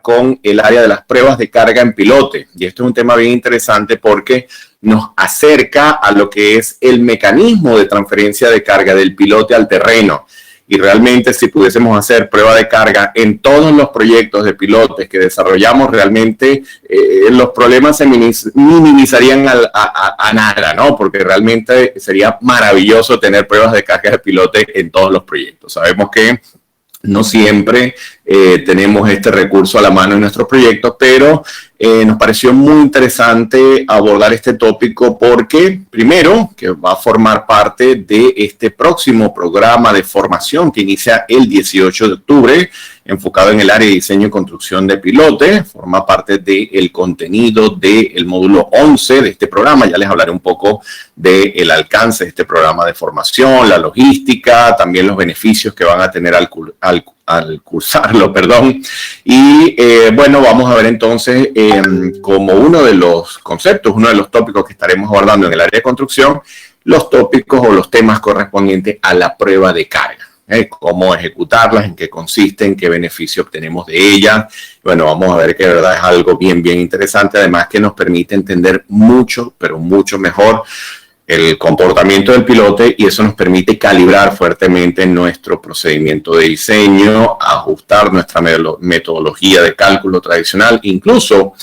con el área de las pruebas de carga en pilote. Y esto es un tema bien interesante porque nos acerca a lo que es el mecanismo de transferencia de carga del pilote al terreno. Y realmente si pudiésemos hacer prueba de carga en todos los proyectos de pilotes que desarrollamos, realmente los problemas se minimizarían a nada, ¿no? Porque realmente sería maravilloso tener pruebas de carga de pilote en todos los proyectos. Sabemos que no siempre tenemos este recurso a la mano en nuestros proyectos, pero nos pareció muy interesante abordar este tópico porque, primero, que va a formar parte de este próximo programa de formación que inicia el 18 de octubre, enfocado en el área de diseño y construcción de pilote. Forma parte del contenido del módulo 11 de este programa. Ya les hablaré un poco del alcance de este programa de formación, la logística, también los beneficios que van a tener al cursarlo, perdón. Y bueno, vamos a ver entonces como uno de los conceptos, uno de los tópicos que estaremos abordando en el área de construcción, los tópicos o los temas correspondientes a la prueba de carga. Cómo ejecutarlas, en qué consisten, qué beneficio obtenemos de ellas. Bueno, vamos a ver que de verdad es algo bien interesante, además que nos permite entender mucho, pero mucho mejor el comportamiento del pilote, y eso nos permite calibrar fuertemente nuestro procedimiento de diseño, ajustar nuestra metodología de cálculo tradicional, incluso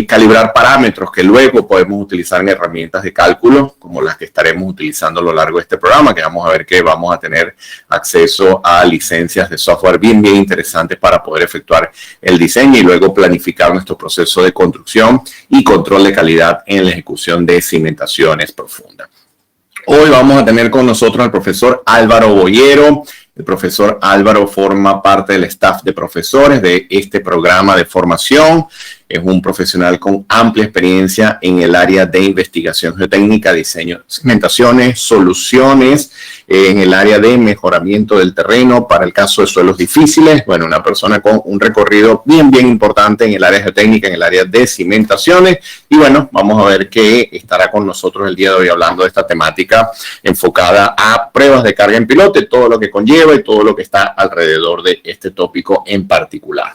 calibrar parámetros que luego podemos utilizar en herramientas de cálculo como las que estaremos utilizando a lo largo de este programa, que vamos a ver que vamos a tener acceso a licencias de software bien interesantes para poder efectuar el diseño y luego planificar nuestro proceso de construcción y control de calidad en la ejecución de cimentaciones profundas. Hoy vamos a tener con nosotros al profesor Álvaro Boyero. El profesor Álvaro forma parte del staff de profesores de este programa de formación. Es un profesional con amplia experiencia en el área de investigación geotécnica, diseño de cimentaciones, soluciones en el área de mejoramiento del terreno para el caso de suelos difíciles. Bueno, una persona con un recorrido bien importante en el área geotécnica, en el área de cimentaciones. Y bueno, vamos a ver que estará con nosotros el día de hoy hablando de esta temática enfocada a pruebas de carga en pilote, todo lo que conlleva y todo lo que está alrededor de este tópico en particular.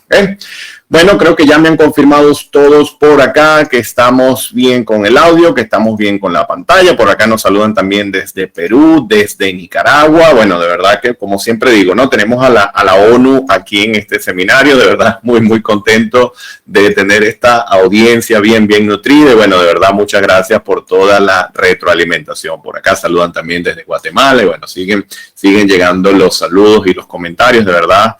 Bueno, creo que ya me han confirmado todos por acá que estamos bien con el audio, que estamos bien con la pantalla. Por acá nos saludan también desde Perú, desde Nicaragua. Bueno, de verdad que, como siempre digo, ¿no? Tenemos a la ONU aquí en este seminario. De verdad, muy contento de tener esta audiencia bien nutrida. Y bueno, de verdad, muchas gracias por toda la retroalimentación. Por acá saludan también desde Guatemala. Y bueno, siguen llegando los saludos y los comentarios. De verdad,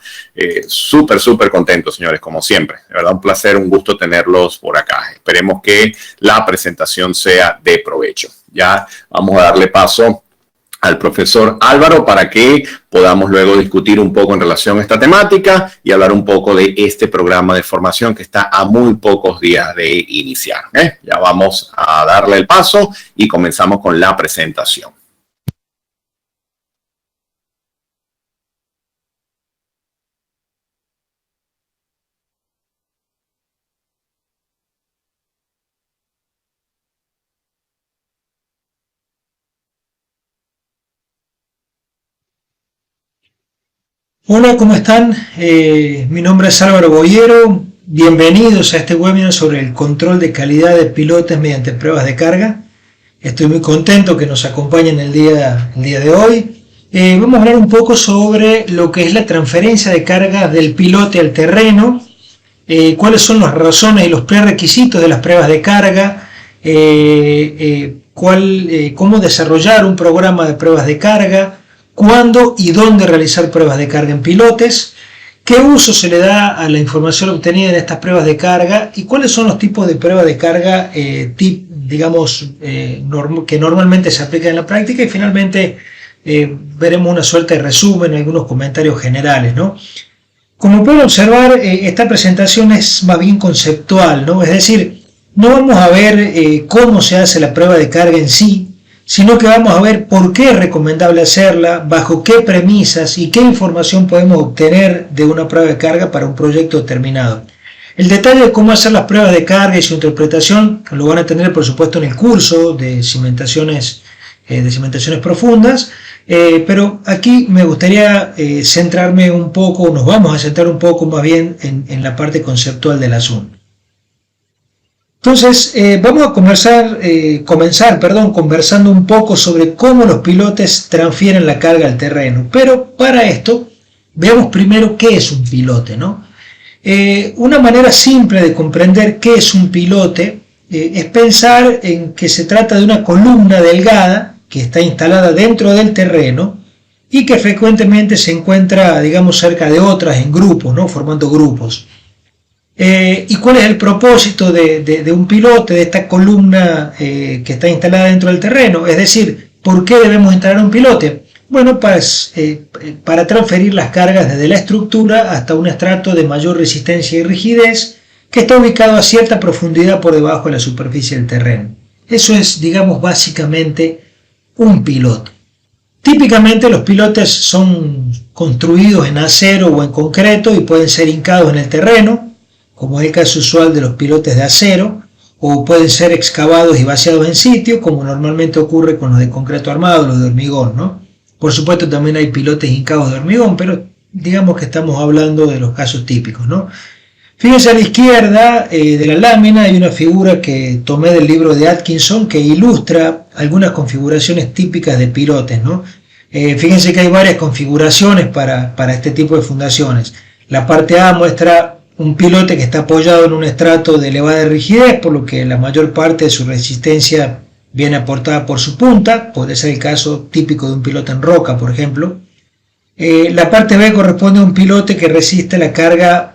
súper contentos, señores, como siempre. De verdad, un placer, un gusto tenerlos por acá. Esperemos que la presentación sea de provecho. Ya vamos a darle paso al profesor Álvaro para que podamos luego discutir un poco en relación a esta temática y hablar un poco de este programa de formación que está a muy pocos días de iniciar. Ya vamos a darle el paso y comenzamos con la presentación. Hola, ¿cómo están? Mi nombre es Álvaro Boyero. Bienvenidos a este webinar sobre el control de calidad de pilotes mediante pruebas de carga. Estoy muy contento que nos acompañen el día de hoy. Vamos a hablar un poco sobre lo que es la transferencia de carga del pilote al terreno, cuáles son las razones y los prerequisitos de las pruebas de carga, cómo desarrollar un programa de pruebas de carga, cuándo y dónde realizar pruebas de carga en pilotes, qué uso se le da a la información obtenida en estas pruebas de carga y cuáles son los tipos de pruebas de carga que normalmente se aplican en la práctica, y finalmente veremos una suerte de resumen, algunos comentarios generales, ¿no? Como pueden observar, esta presentación es más bien conceptual, ¿no? Es decir, no vamos a ver cómo se hace la prueba de carga en sí, sino que vamos a ver por qué es recomendable hacerla, bajo qué premisas y qué información podemos obtener de una prueba de carga para un proyecto determinado. El detalle de cómo hacer las pruebas de carga y su interpretación lo van a tener, por supuesto, en el curso de cimentaciones profundas, Pero aquí me gustaría centrarme un poco, nos vamos a centrar un poco más bien en la parte conceptual del asunto. Entonces, vamos a comenzar conversando un poco sobre cómo los pilotes transfieren la carga al terreno. Pero para esto, veamos primero qué es un pilote, ¿no? Una manera simple de comprender qué es un pilote es pensar en que se trata de una columna delgada que está instalada dentro del terreno y que frecuentemente se encuentra, digamos, cerca de otras en grupos, ¿no? Formando grupos. ¿Y cuál es el propósito de un pilote, de esta columna que está instalada dentro del terreno? Es decir, ¿por qué debemos instalar un pilote? Bueno, para transferir las cargas desde la estructura hasta un estrato de mayor resistencia y rigidez que está ubicado a cierta profundidad por debajo de la superficie del terreno. Eso es, digamos, básicamente un pilote. Típicamente los pilotes son construidos en acero o en concreto y pueden ser hincados en el terreno, como es el caso usual de los pilotes de acero, o pueden ser excavados y vaciados en sitio, como normalmente ocurre con los de concreto armado, los de hormigón, ¿no? Por supuesto también hay pilotes hincados de hormigón, pero digamos que estamos hablando de los casos típicos, ¿no? Fíjense a la izquierda de la lámina hay una figura que tomé del libro de Atkinson que ilustra algunas configuraciones típicas de pilotes, ¿no? Fíjense que hay varias configuraciones para este tipo de fundaciones. La parte A muestra un pilote que está apoyado en un estrato de elevada rigidez, por lo que la mayor parte de su resistencia viene aportada por su punta, puede ser el caso típico de un pilote en roca, por ejemplo. La parte B corresponde a un pilote que resiste la carga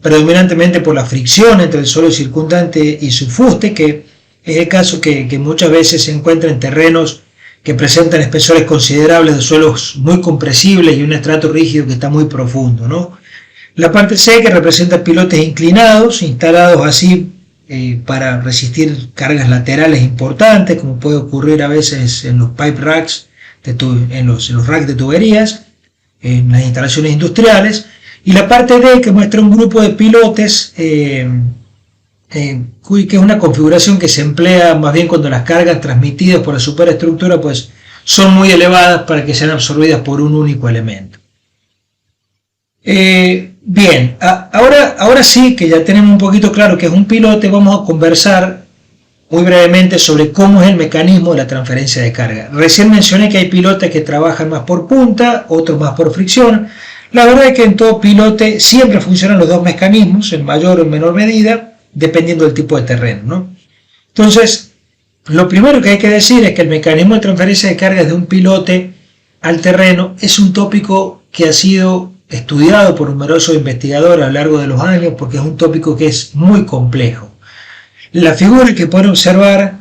predominantemente por la fricción entre el suelo circundante y su fuste, que es el caso que muchas veces se encuentra en terrenos que presentan espesores considerables de suelos muy compresibles y un estrato rígido que está muy profundo, ¿no? La parte C, que representa pilotes inclinados, instalados así para resistir cargas laterales importantes, como puede ocurrir a veces en los pipe racks, en los racks de tuberías, en las instalaciones industriales. Y la parte D, que muestra un grupo de pilotes, que es una configuración que se emplea más bien cuando las cargas transmitidas por la superestructura pues, son muy elevadas para que sean absorbidas por un único elemento. Bien, ahora sí que ya tenemos un poquito claro que es un pilote, vamos a conversar muy brevemente sobre cómo es el mecanismo de la transferencia de carga. Recién mencioné que hay pilotes que trabajan más por punta, otros más por fricción. La verdad es que en todo pilote siempre funcionan los dos mecanismos, en mayor o en menor medida, dependiendo del tipo de terreno, ¿no? Entonces, lo primero que hay que decir es que el mecanismo de transferencia de cargas de un pilote al terreno es un tópico que ha sido estudiado por numerosos investigadores a lo largo de los años porque es un tópico que es muy complejo. La figura que pueden observar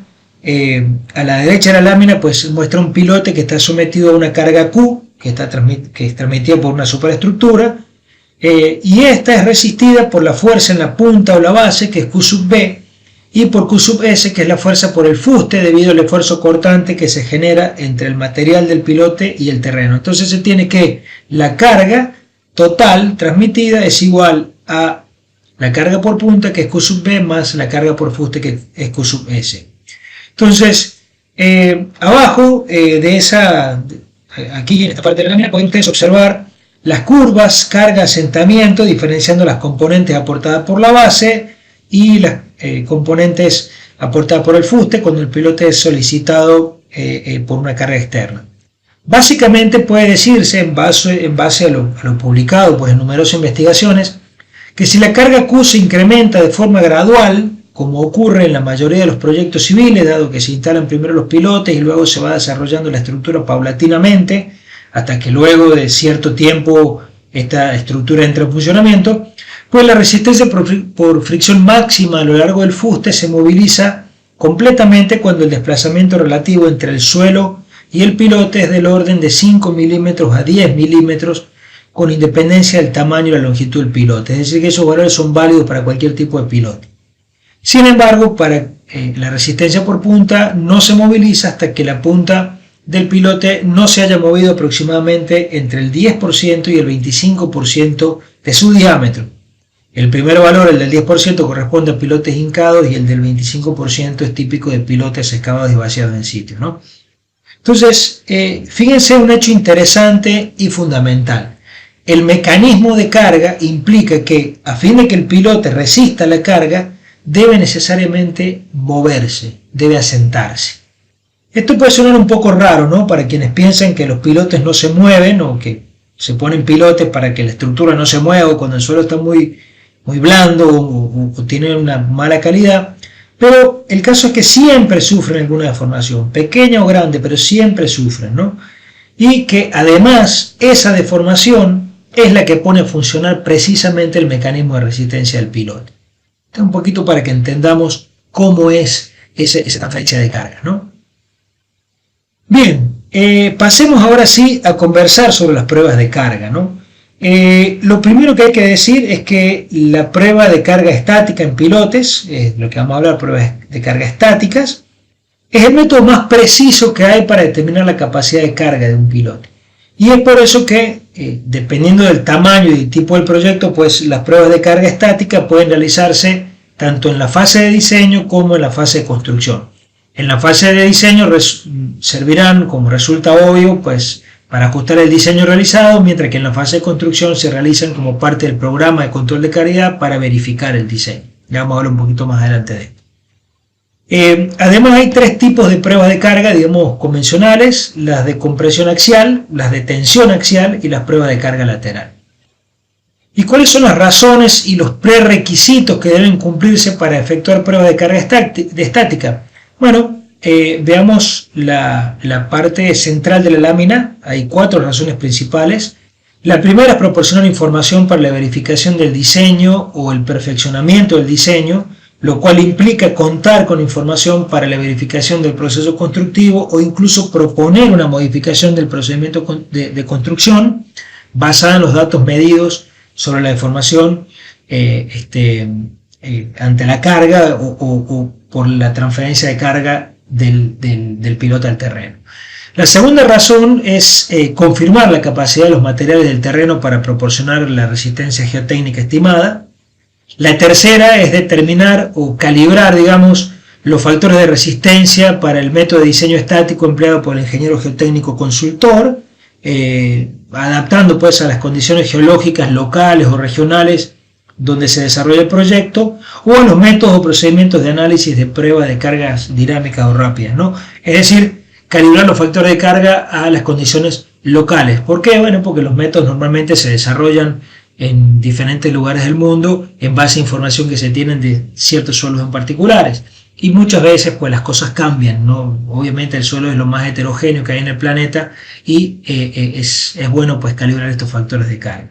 a la derecha de la lámina pues muestra un pilote que está sometido a una carga Q que es transmitida por una superestructura y esta es resistida por la fuerza en la punta o la base que es Q sub B y por Q sub S que es la fuerza por el fuste debido al esfuerzo cortante que se genera entre el material del pilote y el terreno. Entonces se tiene que la carga total transmitida es igual a la carga por punta que es Q sub B más la carga por fuste que es Q sub S. Entonces abajo aquí en esta parte de la lámina pueden ustedes observar las curvas, carga, asentamiento, diferenciando las componentes aportadas por la base y las componentes aportadas por el fuste cuando el pilote es solicitado por una carga externa. Básicamente puede decirse, en base a lo publicado pues, en numerosas investigaciones, que si la carga Q se incrementa de forma gradual, como ocurre en la mayoría de los proyectos civiles, dado que se instalan primero los pilotes y luego se va desarrollando la estructura paulatinamente, hasta que luego de cierto tiempo esta estructura entra en funcionamiento, pues la resistencia por fricción máxima a lo largo del fuste se moviliza completamente cuando el desplazamiento relativo entre el suelo y el pilote es del orden de 5 milímetros a 10 milímetros con independencia del tamaño y la longitud del pilote, es decir que esos valores son válidos para cualquier tipo de pilote. Sin embargo, para la resistencia por punta no se moviliza hasta que la punta del pilote no se haya movido aproximadamente entre el 10% y el 25% de su diámetro. El primer valor, el del 10%, corresponde a pilotes hincados y el del 25% es típico de pilotes excavados y vaciados en sitio, ¿no? Entonces, fíjense un hecho interesante y fundamental. El mecanismo de carga implica que, a fin de que el pilote resista la carga, debe necesariamente moverse, debe asentarse. Esto puede sonar un poco raro, ¿no? Para quienes piensan que los pilotes no se mueven o que se ponen pilotes para que la estructura no se mueva cuando el suelo está muy blando o tiene una mala calidad. Pero el caso es que siempre sufren alguna deformación, pequeña o grande, pero siempre sufren, ¿no? Y que además esa deformación es la que pone a funcionar precisamente el mecanismo de resistencia del pilote. Un poquito para que entendamos cómo es esa transferencia de carga, ¿no? Bien, pasemos ahora sí a conversar sobre las pruebas de carga, ¿no? Lo primero que hay que decir es que la prueba de carga estática en pilotes, lo que vamos a hablar, pruebas de carga estáticas, es el método más preciso que hay para determinar la capacidad de carga de un pilote. Y es por eso que, dependiendo del tamaño y del tipo del proyecto, pues las pruebas de carga estática pueden realizarse tanto en la fase de diseño como en la fase de construcción. En la fase de diseño servirán, como resulta obvio, pues para ajustar el diseño realizado, mientras que en la fase de construcción se realizan como parte del programa de control de calidad para verificar el diseño. Ya vamos a hablar un poquito más adelante de esto. Además hay tres tipos de pruebas de carga, digamos, convencionales: las de compresión axial, las de tensión axial y las pruebas de carga lateral. ¿Y cuáles son las razones y los prerequisitos que deben cumplirse para efectuar pruebas de carga estática? Bueno, veamos la parte central de la lámina. Hay 4 razones principales. La primera es proporcionar información para la verificación del diseño o el perfeccionamiento del diseño, lo cual implica contar con información para la verificación del proceso constructivo o incluso proponer una modificación del procedimiento de construcción basada en los datos medidos sobre la deformación ante la carga o por la transferencia de carga del pilote al terreno. La segunda razón es confirmar la capacidad de los materiales del terreno para proporcionar la resistencia geotécnica estimada. La tercera es determinar o calibrar, digamos, los factores de resistencia para el método de diseño estático empleado por el ingeniero geotécnico consultor, adaptando pues a las condiciones geológicas locales o regionales donde se desarrolla el proyecto, o a los métodos o procedimientos de análisis de pruebas de cargas dinámicas o rápidas, ¿no? Es decir, calibrar los factores de carga a las condiciones locales. ¿Por qué? Bueno, porque los métodos normalmente se desarrollan en diferentes lugares del mundo en base a información que se tienen de ciertos suelos en particulares. Y muchas veces pues las cosas cambian, ¿no? Obviamente el suelo es lo más heterogéneo que hay en el planeta y es bueno pues calibrar estos factores de carga.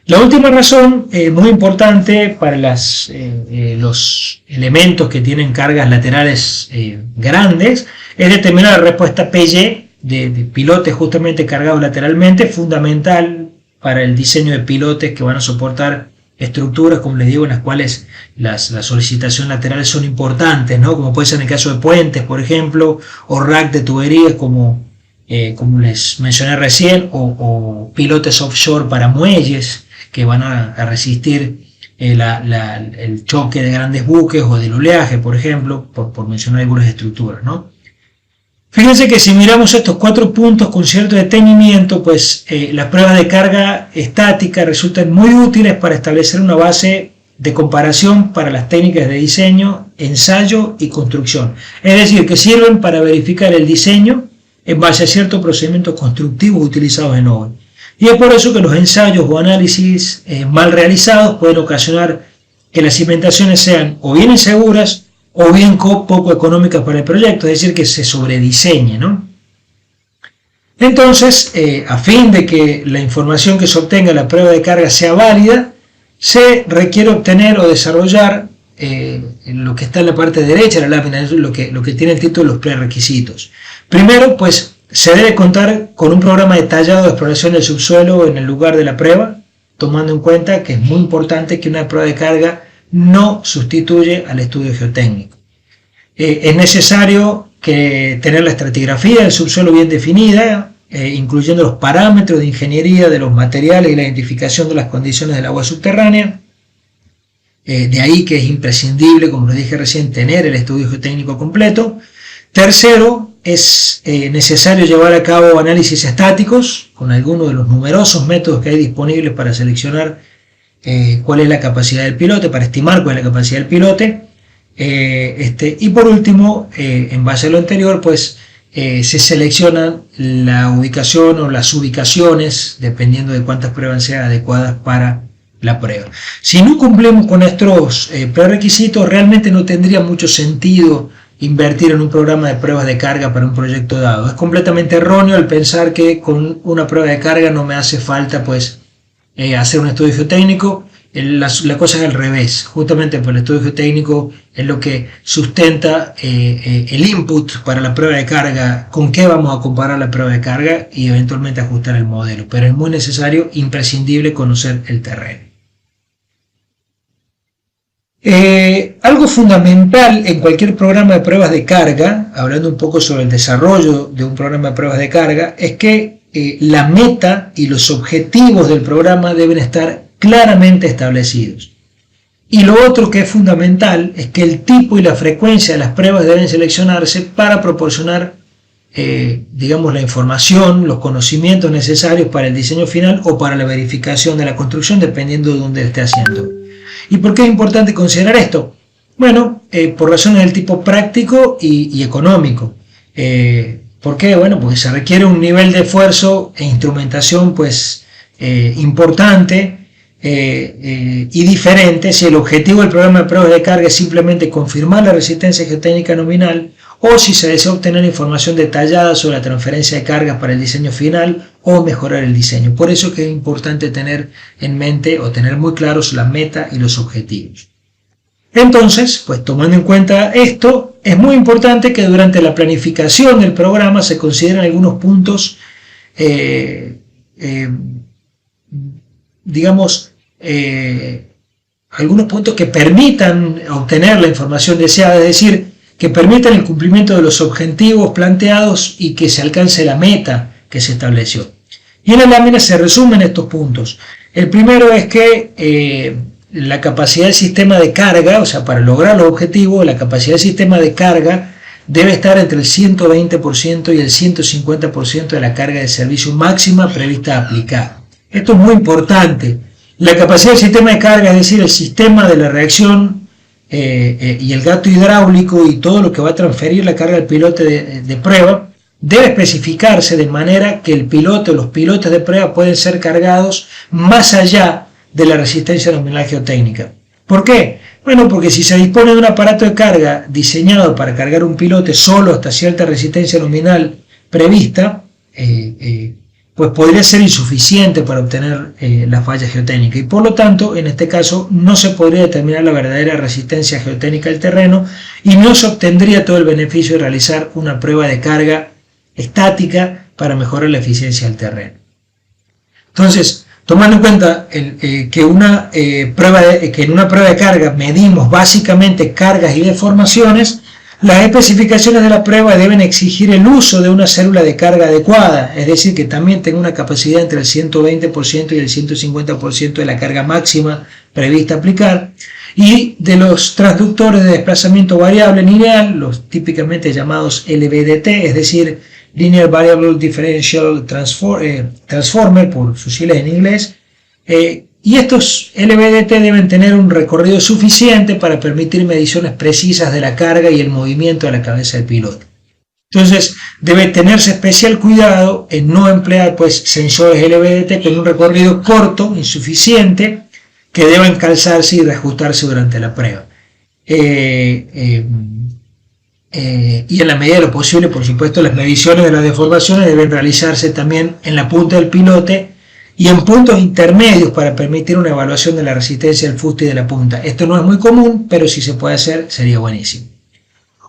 La última razón, muy importante para los elementos que tienen cargas laterales grandes, es determinar la respuesta PY de pilotes justamente cargados lateralmente, fundamental para el diseño de pilotes que van a soportar estructuras, como les digo, en las cuales las solicitaciones laterales son importantes, ¿no? Como puede ser en el caso de puentes, por ejemplo, o rack de tuberías, como les mencioné recién, o pilotes offshore para muelles, que van a resistir el choque de grandes buques o del oleaje, por ejemplo, por mencionar algunas estructuras, ¿no? Fíjense que si miramos estos 4 puntos con cierto detenimiento, pues las pruebas de carga estática resultan muy útiles para establecer una base de comparación para las técnicas de diseño, ensayo y construcción. Es decir, que sirven para verificar el diseño en base a ciertos procedimientos constructivos utilizados en obra. Y es por eso que los ensayos o análisis mal realizados pueden ocasionar que las cimentaciones sean o bien inseguras o bien poco económicas para el proyecto, es decir, que se sobrediseñe, ¿no? Entonces, a fin de que la información que se obtenga en la prueba de carga sea válida, se requiere obtener o desarrollar lo que está en la parte derecha de la lámina, lo que tiene el título de los prerequisitos. Primero, pues, se debe contar con un programa detallado de exploración del subsuelo en el lugar de la prueba, tomando en cuenta que es muy importante que una prueba de carga no sustituye al estudio geotécnico. Es necesario tener la estratigrafía del subsuelo bien definida, incluyendo los parámetros de ingeniería de los materiales y la identificación de las condiciones del agua subterránea. De ahí que es imprescindible, como les dije recién, tener el estudio geotécnico completo. Tercero, es necesario llevar a cabo análisis estáticos con algunos de los numerosos métodos que hay disponibles para seleccionar cuál es la capacidad del pilote, para estimar cuál es la capacidad del pilote. Y por último, en base a lo anterior, pues se selecciona la ubicación o las ubicaciones, dependiendo de cuántas pruebas sean adecuadas para la prueba. Si no cumplimos con nuestros prerequisitos, realmente no tendría mucho sentido invertir en un programa de pruebas de carga para un proyecto dado. Es completamente erróneo el pensar que con una prueba de carga no me hace falta pues hacer un estudio geotécnico. La cosa es al revés, justamente por el estudio geotécnico es lo que sustenta el input para la prueba de carga, con qué vamos a comparar la prueba de carga y eventualmente ajustar el modelo, pero es muy necesario, imprescindible conocer el terreno. Algo fundamental en cualquier programa de pruebas de carga, hablando un poco sobre el desarrollo de un programa de pruebas de carga, es que la meta y los objetivos del programa deben estar claramente establecidos. Y lo otro que es fundamental es que el tipo y la frecuencia de las pruebas deben seleccionarse para proporcionar, digamos, la información, los conocimientos necesarios para el diseño final o para la verificación de la construcción, dependiendo de dónde esté haciendo. ¿Y por qué es importante considerar esto? Bueno, por razones del tipo práctico y económico. ¿Por qué? Bueno, porque se requiere un nivel de esfuerzo e instrumentación pues importante y diferente si el objetivo del programa de pruebas de carga es simplemente confirmar la resistencia geotécnica nominal o si se desea obtener información detallada sobre la transferencia de cargas para el diseño final o mejorar el diseño. Por eso es que es importante tener en mente o tener muy claros la meta y los objetivos. Entonces, pues tomando en cuenta esto, es muy importante que durante la planificación del programa se consideren algunos puntos, algunos puntos que permitan obtener la información deseada, es decir, que permitan el cumplimiento de los objetivos planteados y que se alcance la meta que se estableció. Y en la lámina se resumen estos puntos. El primero es que la capacidad del sistema de carga, o sea, para lograr los objetivos, la capacidad del sistema de carga debe estar entre el 120% y el 150% de la carga de servicio máxima prevista aplicar. Esto es muy importante. La capacidad del sistema de carga, es decir, el sistema de la reacción y el gato hidráulico y todo lo que va a transferir la carga al pilote de prueba, debe especificarse de manera que el pilote o los pilotes de prueba pueden ser cargados más allá de la resistencia nominal geotécnica. ¿Por qué? Bueno, porque si se dispone de un aparato de carga diseñado para cargar un pilote solo hasta cierta resistencia nominal prevista, pues podría ser insuficiente para obtener la falla geotécnica y por lo tanto en este caso no se podría determinar la verdadera resistencia geoténica del terreno y no se obtendría todo el beneficio de realizar una prueba de carga estática para mejorar la eficiencia del terreno. Entonces, tomando en cuenta que en una prueba de carga medimos básicamente cargas y deformaciones, las especificaciones de la prueba deben exigir el uso de una célula de carga adecuada, es decir, que también tenga una capacidad entre el 120% y el 150% de la carga máxima prevista aplicar, y de los transductores de desplazamiento variable lineal, los típicamente llamados LVDT, es decir, Linear Variable Differential Transformer, por sus siglas en inglés, y estos LVDT deben tener un recorrido suficiente para permitir mediciones precisas de la carga y el movimiento de la cabeza del piloto. Entonces, debe tenerse especial cuidado en no emplear pues, sensores LVDT con un recorrido corto, insuficiente, que deban calzarse y reajustarse durante la prueba. Y en la medida de lo posible, por supuesto, las mediciones de las deformaciones deben realizarse también en la punta del pilote y en puntos intermedios para permitir una evaluación de la resistencia del fuste y de la punta. Esto no es muy común, pero si se puede hacer sería buenísimo.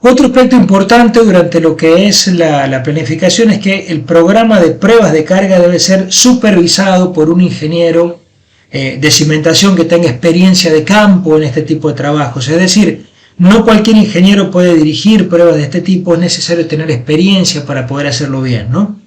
Otro aspecto importante durante lo que es la planificación es que el programa de pruebas de carga debe ser supervisado por un ingeniero de cimentación que tenga experiencia de campo en este tipo de trabajos. Es decir, no cualquier ingeniero puede dirigir pruebas de este tipo, es necesario tener experiencia para poder hacerlo bien, ¿no?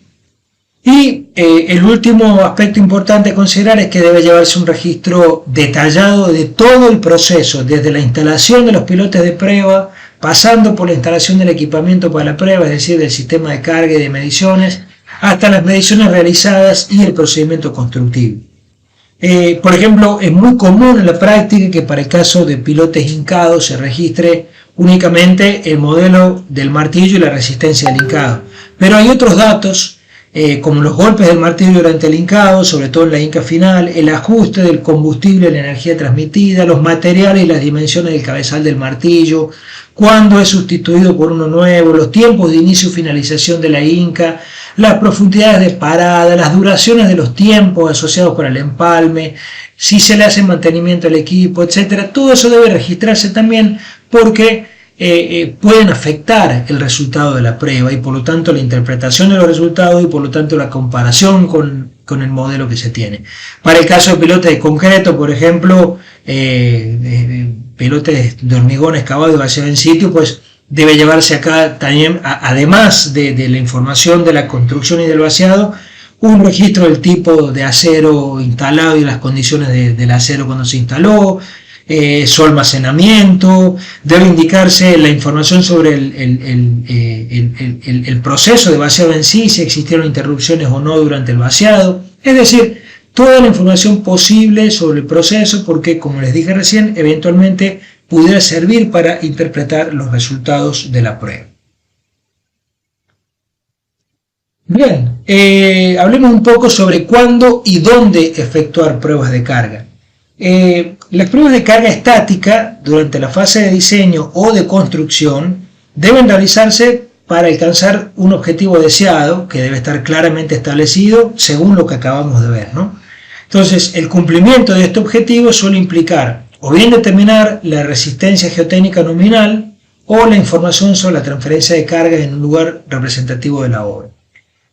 Y el último aspecto importante a considerar es que debe llevarse un registro detallado de todo el proceso, desde la instalación de los pilotes de prueba, pasando por la instalación del equipamiento para la prueba, es decir, del sistema de carga y de mediciones, hasta las mediciones realizadas y el procedimiento constructivo. Por ejemplo, es muy común en la práctica que para el caso de pilotes hincados se registre únicamente el modelo del martillo y la resistencia del hincado. Pero hay otros datos, como los golpes del martillo durante el hincado, sobre todo en la hinca final, el ajuste del combustible, la energía transmitida, los materiales y las dimensiones del cabezal del martillo, cuándo es sustituido por uno nuevo, los tiempos de inicio y finalización de la hinca, las profundidades de parada, las duraciones de los tiempos asociados con el empalme, si se le hace mantenimiento al equipo, etc. Todo eso debe registrarse también porque pueden afectar el resultado de la prueba y por lo tanto la interpretación de los resultados y por lo tanto la comparación con el modelo que se tiene. Para el caso de pilotes de concreto, por ejemplo, pilotes de hormigón excavado y vaciado en sitio, pues debe llevarse acá también, además de la información de la construcción y del vaciado, un registro del tipo de acero instalado y las condiciones del acero cuando se instaló, su almacenamiento, debe indicarse la información sobre el proceso de vaciado en sí, si existieron interrupciones o no durante el vaciado, es decir, toda la información posible sobre el proceso porque, como les dije recién, eventualmente pudiera servir para interpretar los resultados de la prueba. Bien, hablemos un poco sobre cuándo y dónde efectuar pruebas de carga. Las pruebas de carga estática durante la fase de diseño o de construcción deben realizarse para alcanzar un objetivo deseado que debe estar claramente establecido según lo que acabamos de ver, ¿no? Entonces, el cumplimiento de este objetivo suele implicar o bien determinar la resistencia geotécnica nominal o la información sobre la transferencia de cargas en un lugar representativo de la obra.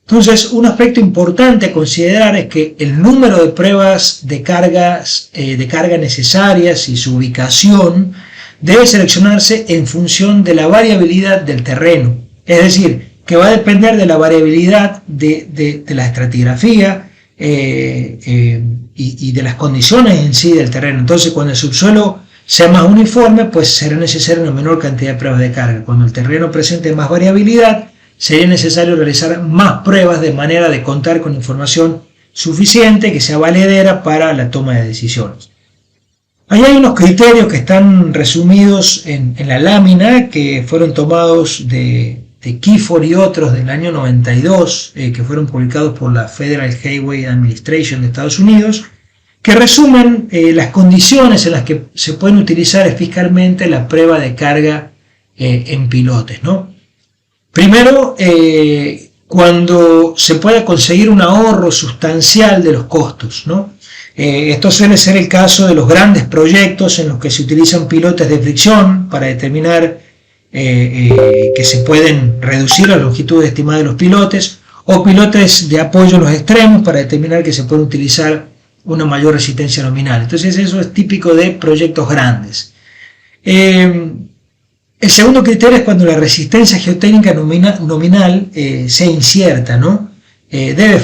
Entonces, un aspecto importante a considerar es que el número de pruebas de carga necesarias y su ubicación debe seleccionarse en función de la variabilidad del terreno. Es decir, que va a depender de la variabilidad de la estratigrafía y de las condiciones en sí del terreno. Entonces, cuando el subsuelo sea más uniforme, pues será necesaria una menor cantidad de pruebas de carga. Cuando el terreno presente más variabilidad, sería necesario realizar más pruebas de manera de contar con información suficiente que sea valedera para la toma de decisiones. Ahí hay unos criterios que están resumidos en la lámina que fueron tomados de Kiefer y otros del año 92, que fueron publicados por la Federal Highway Administration de Estados Unidos, que resumen las condiciones en las que se pueden utilizar eficazmente la prueba de carga en pilotes, ¿no? Primero, cuando se pueda conseguir un ahorro sustancial de los costos, ¿no? Esto suele ser el caso de los grandes proyectos en los que se utilizan pilotes de fricción para determinar que se pueden reducir la longitud estimada de los pilotes, o pilotes de apoyo en los extremos para determinar que se puede utilizar una mayor resistencia nominal. Entonces eso es típico de proyectos grandes. El segundo criterio es cuando la resistencia geotécnica nominal sea incierta, ¿no? Debido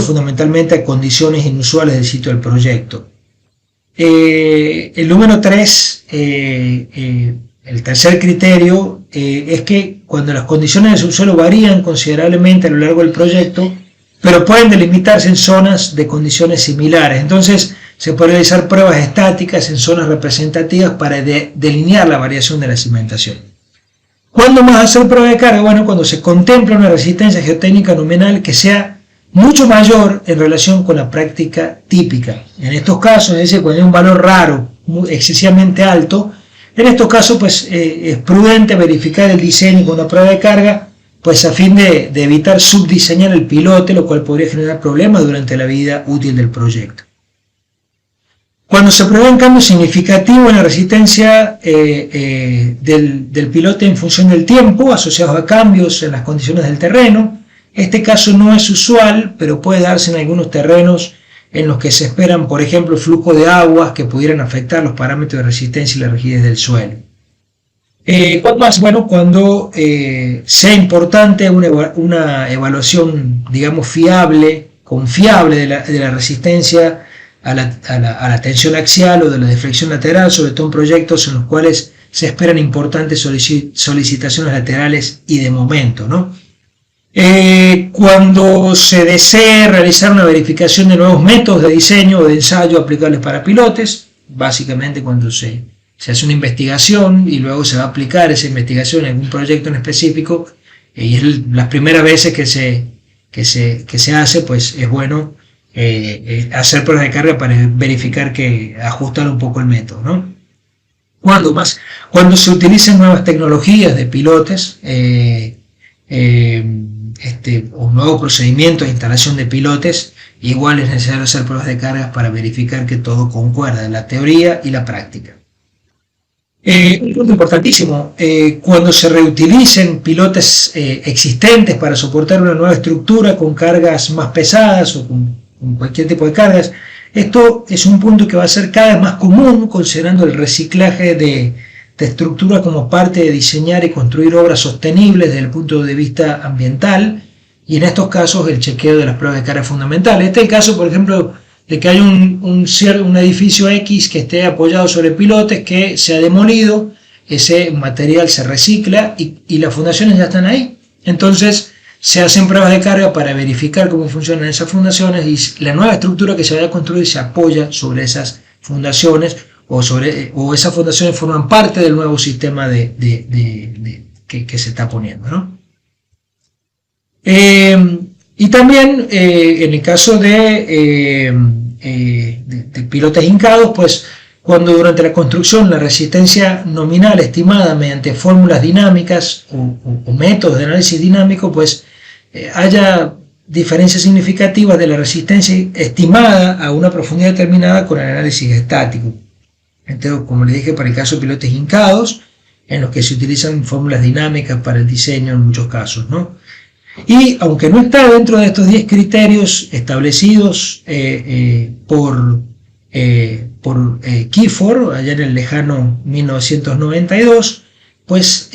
fundamentalmente a condiciones inusuales del sitio del proyecto. El número 3, el tercer criterio, es que cuando las condiciones del subsuelo varían considerablemente a lo largo del proyecto, pero pueden delimitarse en zonas de condiciones similares. Entonces, se pueden realizar pruebas estáticas en zonas representativas para delinear la variación de la cimentación. ¿Cuándo más hacer prueba de carga? Bueno, cuando se contempla una resistencia geotécnica nominal que sea mucho mayor en relación con la práctica típica. En estos casos, es decir, cuando hay un valor raro, excesivamente alto, en estos casos pues, es prudente verificar el diseño con una prueba de carga, pues a fin de evitar subdiseñar el pilote, lo cual podría generar problemas durante la vida útil del proyecto. Cuando se prueban cambios significativos en la resistencia del pilote en función del tiempo, asociados a cambios en las condiciones del terreno, este caso no es usual, pero puede darse en algunos terrenos en los que se esperan, por ejemplo, el flujo de aguas que pudieran afectar los parámetros de resistencia y la rigidez del suelo. ¿Cuál más? Bueno, cuando sea importante una evaluación, digamos, confiable de la resistencia a la tensión axial o de la deflexión lateral, sobre todo en proyectos en los cuales se esperan importantes solicitaciones laterales y de momento, ¿no? Cuando se desee realizar una verificación de nuevos métodos de diseño o de ensayo aplicables para pilotes, básicamente cuando se hace una investigación y luego se va a aplicar esa investigación en un proyecto en específico, y es las primeras veces que se hace, pues es bueno hacer pruebas de carga para verificar ajustar un poco el método, ¿no? Cuando se utilicen nuevas tecnologías de pilotes o nuevos procedimientos de instalación de pilotes, igual es necesario hacer pruebas de cargas para verificar que todo concuerda, la teoría y la práctica. Un punto importantísimo, cuando se reutilicen pilotes existentes para soportar una nueva estructura con cargas más pesadas o con cualquier tipo de cargas, esto es un punto que va a ser cada vez más común considerando el reciclaje de estructura como parte de diseñar y construir obras sostenibles desde el punto de vista ambiental, y en estos casos el chequeo de las pruebas de carga es fundamental. Este es el caso, por ejemplo, de que hay un edificio X que esté apoyado sobre pilotes que se ha demolido, ese material se recicla y las fundaciones ya están ahí. Entonces se hacen pruebas de carga para verificar cómo funcionan esas fundaciones y la nueva estructura que se vaya a construir se apoya sobre esas fundaciones o esas fundaciones forman parte del nuevo sistema que se está poniendo, ¿no? Y también en el caso de pilotes hincados, pues cuando durante la construcción la resistencia nominal estimada mediante fórmulas dinámicas o métodos de análisis dinámico, pues haya diferencias significativas de la resistencia estimada a una profundidad determinada con el análisis estático. Entonces, como les dije, para el caso de pilotes hincados, en los que se utilizan fórmulas dinámicas para el diseño en muchos casos, ¿no? Y aunque no está dentro de estos 10 criterios establecidos por Kiefer, allá en el lejano 1992, pues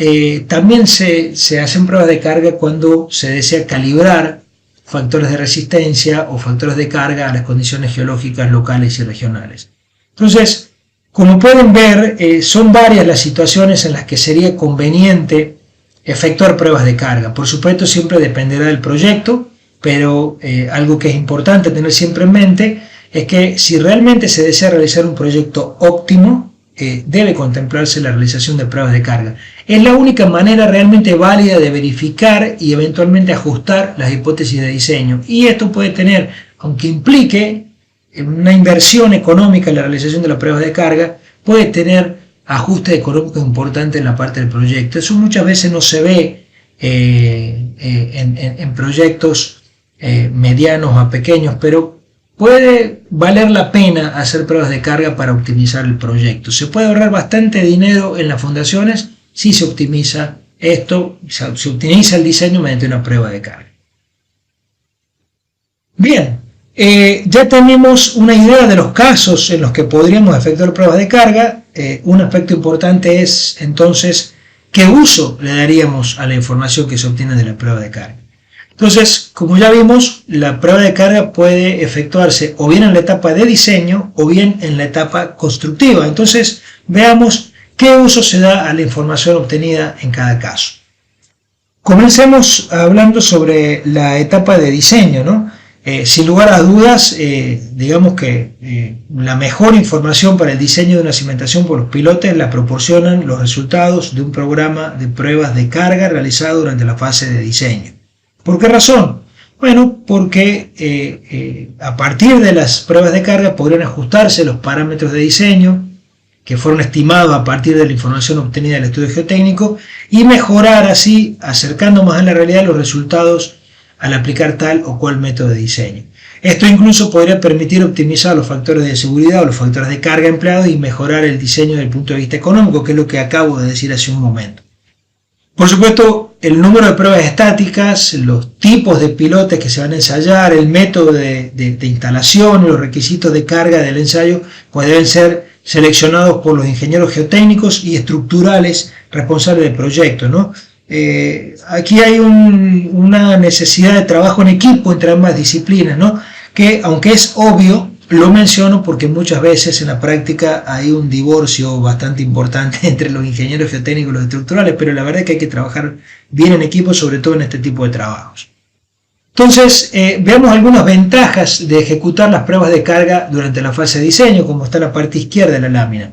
también se hacen pruebas de carga cuando se desea calibrar factores de resistencia o factores de carga a las condiciones geológicas locales y regionales. Entonces, como pueden ver, son varias las situaciones en las que sería conveniente efectuar pruebas de carga. Por supuesto, siempre dependerá del proyecto, pero algo que es importante tener siempre en mente es que si realmente se desea realizar un proyecto óptimo, debe contemplarse la realización de pruebas de carga. Es la única manera realmente válida de verificar y eventualmente ajustar las hipótesis de diseño. Y esto puede tener, aunque implique una inversión económica en la realización de las pruebas de carga, puede tener ajustes económicos importantes en la parte del proyecto. Eso muchas veces no se ve en proyectos medianos a pequeños, pero puede valer la pena hacer pruebas de carga para optimizar el proyecto. Se puede ahorrar bastante dinero en las fundaciones si se optimiza esto, se optimiza el diseño mediante una prueba de carga. Bien, ya tenemos una idea de los casos en los que podríamos efectuar pruebas de carga. Un aspecto importante es entonces qué uso le daríamos a la información que se obtiene de la prueba de carga. Entonces, como ya vimos, la prueba de carga puede efectuarse o bien en la etapa de diseño o bien en la etapa constructiva. Entonces, veamos qué uso se da a la información obtenida en cada caso. Comencemos hablando sobre la etapa de diseño, ¿no? Sin lugar a dudas, digamos que la mejor información para el diseño de una cimentación por los pilotes la proporcionan los resultados de un programa de pruebas de carga realizado durante la fase de diseño. ¿Por qué razón? Bueno, porque a partir de las pruebas de carga podrían ajustarse los parámetros de diseño que fueron estimados a partir de la información obtenida del estudio geotécnico y mejorar así, acercando más a la realidad los resultados al aplicar tal o cual método de diseño. Esto incluso podría permitir optimizar los factores de seguridad o los factores de carga empleados y mejorar el diseño desde el punto de vista económico, que es lo que acabo de decir hace un momento. Por supuesto, el número de pruebas estáticas, los tipos de pilotes que se van a ensayar, el método de instalación y los requisitos de carga del ensayo pues deben ser seleccionados por los ingenieros geotécnicos y estructurales responsables del proyecto, ¿no? Aquí hay una necesidad de trabajo en equipo entre ambas disciplinas, ¿no? Que aunque es obvio, Lo menciono porque muchas veces en la práctica hay un divorcio bastante importante entre los ingenieros geotécnicos y los estructurales, pero la verdad es que hay que trabajar bien en equipo, sobre todo en este tipo de trabajos. Entonces, veamos algunas ventajas de ejecutar las pruebas de carga durante la fase de diseño, como está en la parte izquierda de la lámina.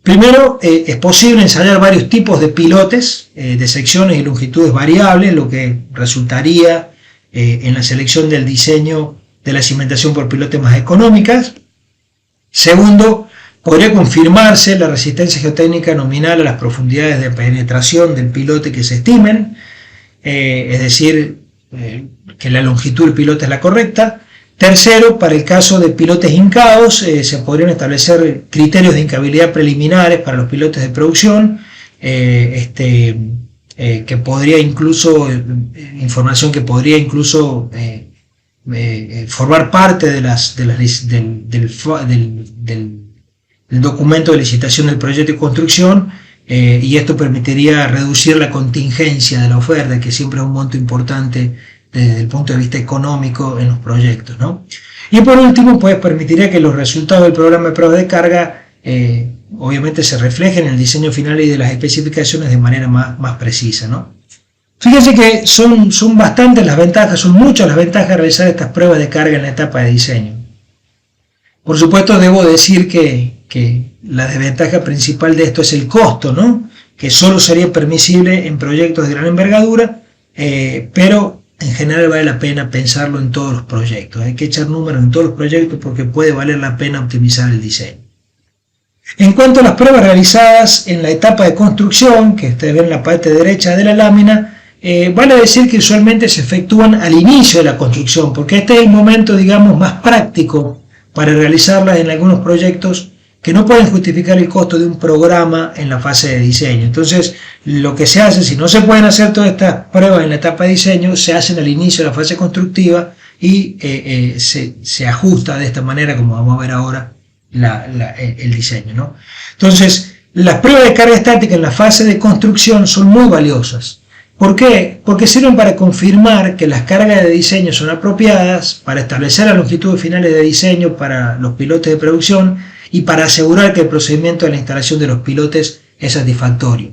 Primero, es posible ensayar varios tipos de pilotes de secciones y longitudes variables, lo que resultaría en la selección del diseño de la cimentación por pilotes más económicas. Segundo, podría confirmarse la resistencia geotécnica nominal a las profundidades de penetración del pilote que se estimen, es decir, que la longitud del pilote es la correcta. Tercero, para el caso de pilotes hincados, se podrían establecer criterios de hincabilidad preliminares para los pilotes de producción, que podría incluso, información que podría incluso formar parte del documento de licitación del proyecto y construcción, y esto permitiría reducir la contingencia de la oferta, que siempre es un monto importante desde el punto de vista económico en los proyectos, ¿no? Y por último, pues permitiría que los resultados del programa de pruebas de carga obviamente se reflejen en el diseño final y de las especificaciones de manera más precisa, ¿no? Fíjense que son bastantes las ventajas, son muchas las ventajas de realizar estas pruebas de carga en la etapa de diseño. Por supuesto, debo decir que la desventaja principal de esto es el costo, ¿no? Que solo sería permisible en proyectos de gran envergadura, pero en general vale la pena pensarlo en todos los proyectos. Hay que echar números en todos los proyectos porque puede valer la pena optimizar el diseño. En cuanto a las pruebas realizadas en la etapa de construcción, que ustedes ven en la parte derecha de la lámina, vale decir que usualmente se efectúan al inicio de la construcción, porque este es el momento, digamos, más práctico para realizarlas en algunos proyectos que no pueden justificar el costo de un programa en la fase de diseño. Entonces, lo que se hace, si no se pueden hacer todas estas pruebas en la etapa de diseño, se hacen al inicio de la fase constructiva y se ajusta de esta manera, como vamos a ver ahora, el diseño, ¿no? Entonces, las pruebas de carga estática en la fase de construcción son muy valiosas. ¿Por qué? Porque sirven para confirmar que las cargas de diseño son apropiadas, para establecer las longitudes finales de diseño para los pilotes de producción y para asegurar que el procedimiento de la instalación de los pilotes es satisfactorio.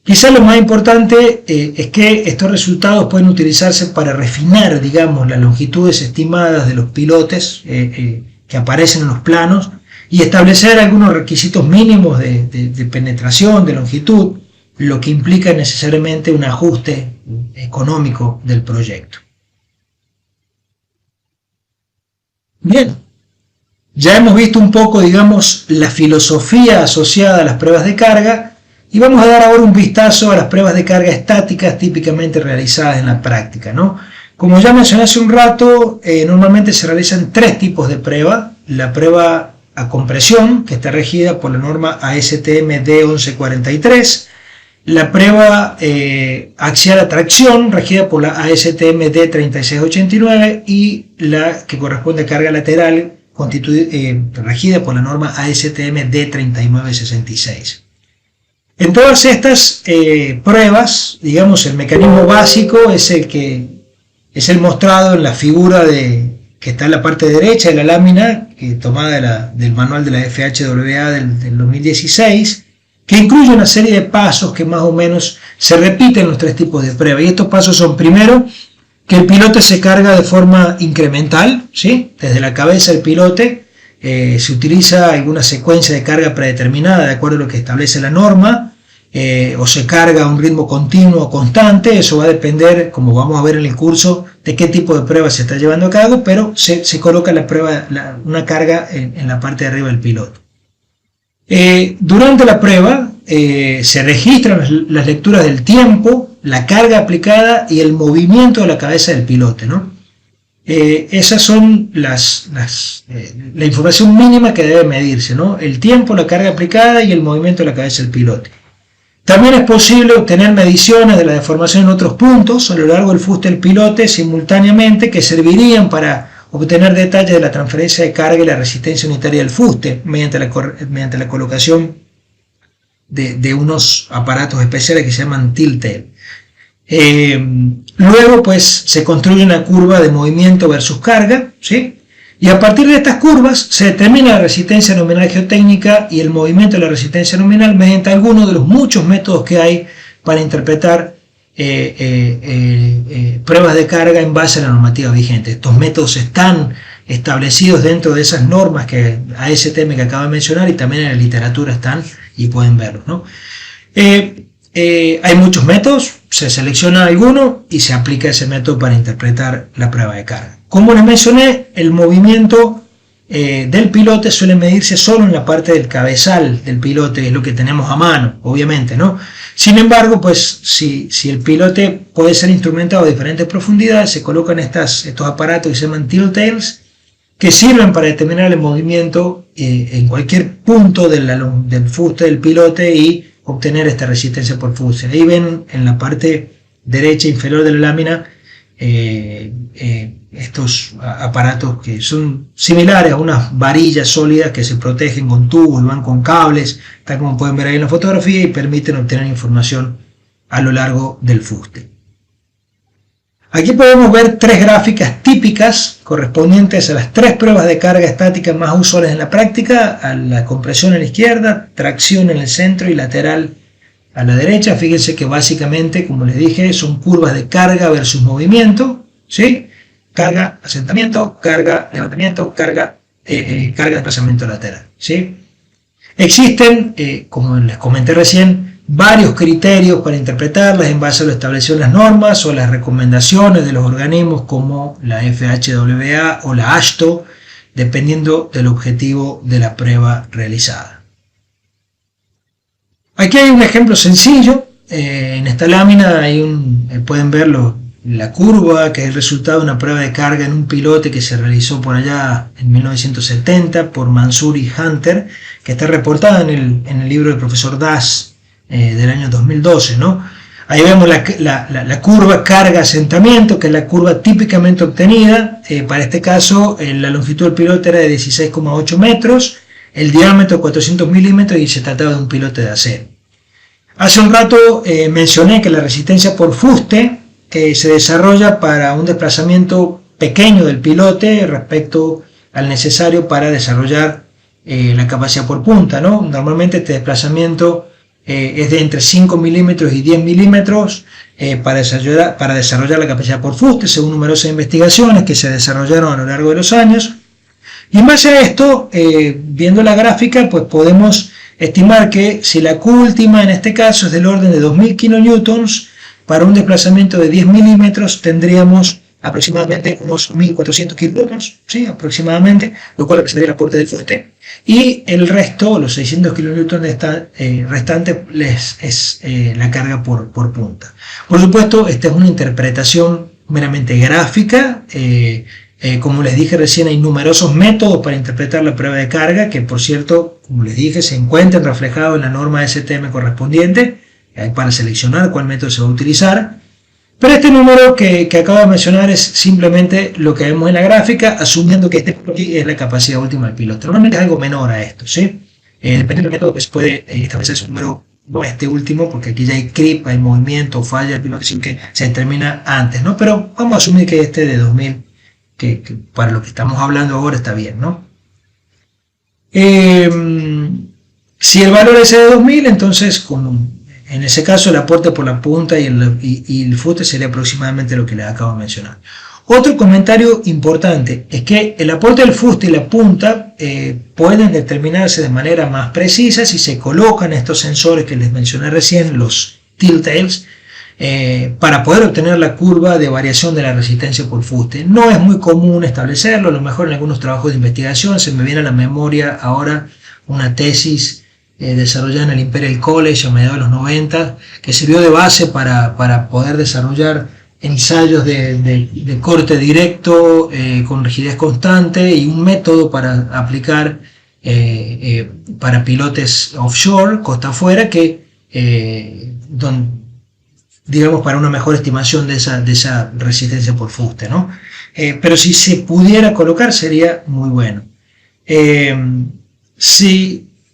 Quizás lo más importante es que estos resultados pueden utilizarse para refinar, digamos, las longitudes estimadas de los pilotes que aparecen en los planos y establecer algunos requisitos mínimos de penetración, de longitud, lo que implica necesariamente un ajuste económico del proyecto. Bien, ya hemos visto un poco, digamos, la filosofía asociada a las pruebas de carga y vamos a dar ahora un vistazo a las pruebas de carga estáticas típicamente realizadas en la práctica, ¿no? Como ya mencioné hace un rato, normalmente se realizan tres tipos de prueba. La prueba a compresión, que está regida por la norma ASTM D1143, la prueba axial a tracción, regida por la ASTM D3689, y la que corresponde a carga lateral, regida por la norma ASTM D3966. En todas estas pruebas, digamos, el mecanismo básico es el mostrado en la figura que está en la parte derecha de la lámina, tomada del manual de la FHWA del 2016, que incluye una serie de pasos que más o menos se repiten en los tres tipos de prueba. Y estos pasos son, primero, que el pilote se carga de forma incremental, ¿sí? Desde la cabeza del pilote se utiliza alguna secuencia de carga predeterminada de acuerdo a lo que establece la norma, o se carga a un ritmo continuo o constante. Eso va a depender, como vamos a ver en el curso, de qué tipo de prueba se está llevando a cabo, pero se coloca una carga en la parte de arriba del piloto. Durante la prueba se registran las lecturas del tiempo, la carga aplicada y el movimiento de la cabeza del piloto, ¿no? Esas son la información mínima que debe medirse, ¿no? El tiempo, la carga aplicada y el movimiento de la cabeza del piloto. También es posible obtener mediciones de la deformación en otros puntos a lo largo del fuste del pilote simultáneamente, que servirían para obtener detalles de la transferencia de carga y la resistencia unitaria del fuste mediante la colocación de unos aparatos especiales que se llaman tilt-tail. Luego, pues, se construye una curva de movimiento versus carga, ¿sí? Y a partir de estas curvas se determina la resistencia nominal geotécnica y el movimiento de la resistencia nominal mediante algunos de los muchos métodos que hay para interpretar pruebas de carga en base a la normativa vigente. Estos métodos están establecidos dentro de esas normas que ASTM que acabo de mencionar y también en la literatura están y pueden verlos, ¿no? Hay muchos métodos, se selecciona alguno y se aplica ese método para interpretar la prueba de carga. Como les mencioné, el movimiento del pilote suele medirse solo en la parte del cabezal del pilote, es lo que tenemos a mano, obviamente, ¿no? Sin embargo, pues si el pilote puede ser instrumentado a diferentes profundidades, se colocan estos aparatos que se llaman tilt tails, que sirven para determinar el movimiento en cualquier punto del fuste del pilote y obtener esta resistencia por fuste. Ahí ven en la parte derecha inferior de la lámina estos aparatos que son similares a unas varillas sólidas que se protegen con tubos, van con cables, tal como pueden ver ahí en la fotografía, y permiten obtener información a lo largo del fuste. Aquí podemos ver tres gráficas típicas correspondientes a las tres pruebas de carga estática más usuales en la práctica: a la compresión a la izquierda, tracción en el centro y lateral a la derecha. Fíjense que básicamente, como les dije, son curvas de carga versus movimiento, ¿sí? Carga, asentamiento, carga, levantamiento, carga, desplazamiento lateral, ¿sí? Existen, como les comenté recién, varios criterios para interpretarlas en base a lo establecido en las normas o las recomendaciones de los organismos como la FHWA o la AASHTO, dependiendo del objetivo de la prueba realizada. Aquí hay un ejemplo sencillo. En esta lámina pueden ver la curva, que es el resultado de una prueba de carga en un pilote que se realizó por allá en 1970 por Mansour y Hunter, que está reportada en el libro del profesor Das del año 2012, ¿no? Ahí vemos la curva carga-asentamiento, que es la curva típicamente obtenida. Para este caso, la longitud del pilote era de 16,8 metros, el diámetro 400 milímetros y se trataba de un pilote de acero. Hace un rato mencioné que la resistencia por fuste se desarrolla para un desplazamiento pequeño del pilote respecto al necesario para desarrollar la capacidad por punta, ¿no? Normalmente este desplazamiento es de entre 5 milímetros y 10 milímetros para desarrollar la capacidad por fuste, según numerosas investigaciones que se desarrollaron a lo largo de los años. Y en base a esto, viendo la gráfica, pues podemos estimar que si la Q última en este caso es del orden de 2000 kilonewtons, para un desplazamiento de 10 milímetros tendríamos aproximadamente unos 1400 kilonewtons, ¿sí? Aproximadamente, lo cual representaría el aporte del fuste. Y el resto, los 600 kilonewtons restantes, es la carga por punta. Por supuesto, esta es una interpretación meramente gráfica. Como les dije recién, hay numerosos métodos para interpretar la prueba de carga, que por cierto, como les dije, se encuentran reflejados en la norma STM correspondiente. Hay para seleccionar cuál método se va a utilizar, pero este número que acabo de mencionar es simplemente lo que vemos en la gráfica, asumiendo que este aquí es la capacidad última del piloto. Normalmente es algo menor a esto, ¿sí? Depende del método que se puede establecer ese número, no este último, porque aquí ya hay creep, hay movimiento, falla del piloto, sin que se determina antes, ¿no? Pero vamos a asumir que este de 2000, que para lo que estamos hablando ahora está bien, ¿no? Si el valor es de 2000, entonces en ese caso el aporte por la punta y el fuste sería aproximadamente lo que les acabo de mencionar. Otro comentario importante es que el aporte del fuste y la punta pueden determinarse de manera más precisa si se colocan estos sensores que les mencioné recién, los tilt tails, para poder obtener la curva de variación de la resistencia por fuste. No es muy común establecerlo, a lo mejor en algunos trabajos de investigación. Se me viene a la memoria ahora una tesis desarrollada en el Imperial College a mediados de los 90, que sirvió de base para poder desarrollar ensayos de corte directo con rigidez constante y un método para aplicar para pilotes offshore, costa afuera, digamos para una mejor estimación de esa resistencia por fuste, ¿no? Pero si se pudiera colocar sería muy bueno.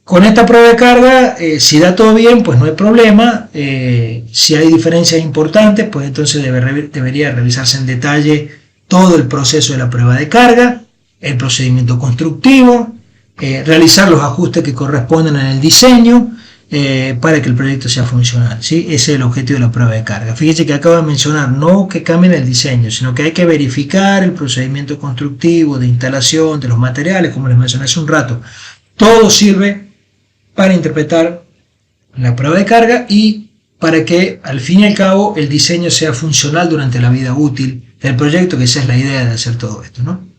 Con esta prueba de carga, si da todo bien, pues no hay problema. Si hay diferencias importantes, pues entonces debería revisarse en detalle todo el proceso de la prueba de carga. el procedimiento constructivo, realizar los ajustes que corresponden en el diseño para que el proyecto sea funcional, ¿sí? Ese es el objetivo de la prueba de carga. Fíjense que acabo de mencionar, no que cambien el diseño, sino que hay que verificar el procedimiento constructivo, de instalación, de los materiales, como les mencioné hace un rato. Todo sirve para interpretar la prueba de carga y para que al fin y al cabo el diseño sea funcional durante la vida útil del proyecto, que esa es la idea de hacer todo esto, ¿no?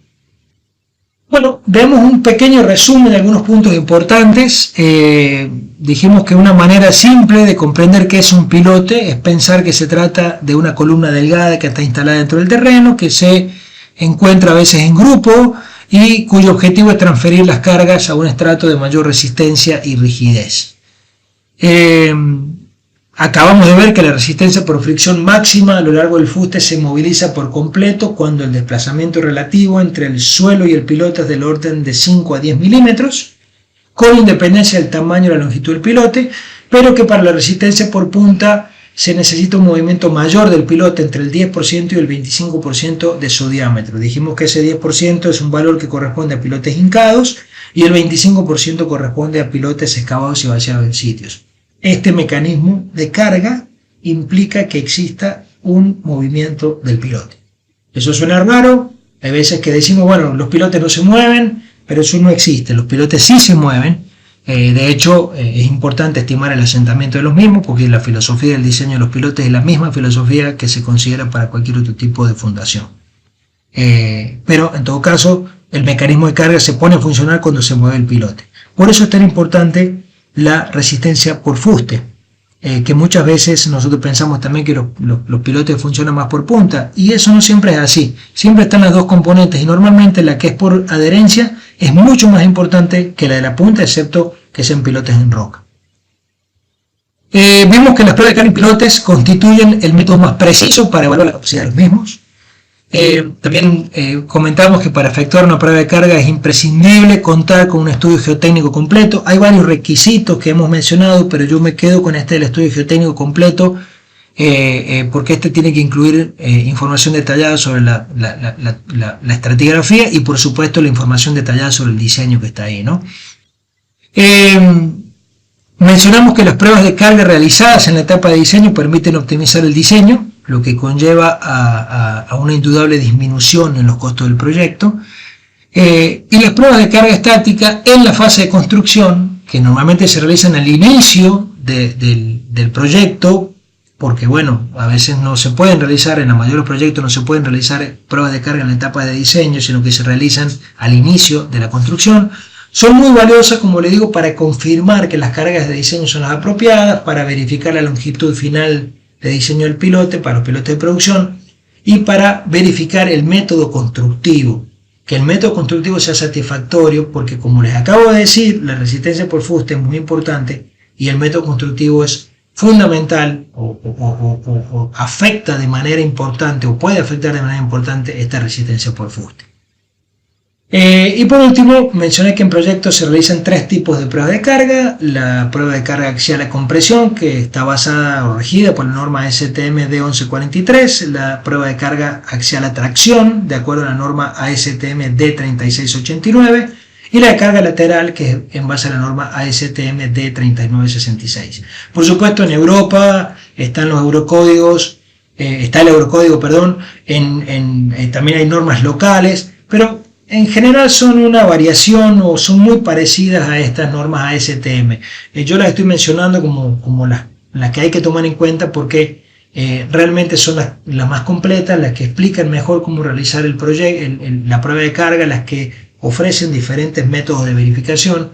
Bueno, vemos un pequeño resumen de algunos puntos importantes. Dijimos que una manera simple de comprender qué es un pilote es pensar que se trata de una columna delgada que está instalada dentro del terreno, que se encuentra a veces en grupo y cuyo objetivo es transferir las cargas a un estrato de mayor resistencia y rigidez. Acabamos de ver que la resistencia por fricción máxima a lo largo del fuste se moviliza por completo cuando el desplazamiento relativo entre el suelo y el pilote es del orden de 5 a 10 milímetros, con independencia del tamaño y la longitud del pilote, pero que para la resistencia por punta se necesita un movimiento mayor del pilote entre el 10% y el 25% de su diámetro. Dijimos que ese 10% es un valor que corresponde a pilotes hincados y el 25% corresponde a pilotes excavados y vaciados en sitios. Este mecanismo de carga implica que exista un movimiento del pilote. Eso suena raro, hay veces que decimos, bueno, los pilotes no se mueven, pero eso no existe, los pilotes sí se mueven. De hecho, es importante estimar el asentamiento de los mismos, porque la filosofía del diseño de los pilotes es la misma filosofía que se considera para cualquier otro tipo de fundación. Pero en todo caso, el mecanismo de carga se pone a funcionar cuando se mueve el pilote. Por eso es tan importante la resistencia por fuste, que muchas veces nosotros pensamos también que los pilotes funcionan más por punta, y eso no siempre es así. Siempre están las dos componentes, y normalmente la que es por adherencia es mucho más importante que la de la punta, excepto que sean pilotes en roca. Vimos que las pruebas de carga en pilotes constituyen el método más preciso para evaluar la capacidad de los mismos. También comentamos que para efectuar una prueba de carga es imprescindible contar con un estudio geotécnico completo. Hay varios requisitos que hemos mencionado, pero yo me quedo con este del estudio geotécnico completo, porque este tiene que incluir información detallada sobre la estratigrafía y por supuesto la información detallada sobre el diseño que está ahí, ¿no? Mencionamos que las pruebas de carga realizadas en la etapa de diseño permiten optimizar el diseño, lo que conlleva a una indudable disminución en los costos del proyecto. Y las pruebas de carga estática en la fase de construcción, que normalmente se realizan al inicio del proyecto, porque bueno, a veces no se pueden realizar, en la mayoría de los proyectos no se pueden realizar pruebas de carga en la etapa de diseño, sino que se realizan al inicio de la construcción. Son muy valiosas, como le digo, para confirmar que las cargas de diseño son las apropiadas, para verificar la longitud final de diseño del pilote para los pilotes de producción y para verificar el método constructivo, que el método constructivo sea satisfactorio, porque como les acabo de decir, la resistencia por fuste es muy importante y el método constructivo es fundamental o afecta de manera importante o puede afectar de manera importante esta resistencia por fuste. Y por último, mencioné que en proyectos se realizan tres tipos de pruebas de carga: la prueba de carga axial a compresión, que está basada o regida por la norma STM D1143, la prueba de carga axial a tracción, de acuerdo a la norma ASTM D3689, y la de carga lateral, que es en base a la norma ASTM D3966. Por supuesto, en Europa están los eurocódigos, está el eurocódigo, perdón, también hay normas locales, pero en general son una variación o son muy parecidas a estas normas ASTM. Yo las estoy mencionando como las que hay que tomar en cuenta porque realmente son las más completas, las que explican mejor cómo realizar el proyecto, la prueba de carga, las que ofrecen diferentes métodos de verificación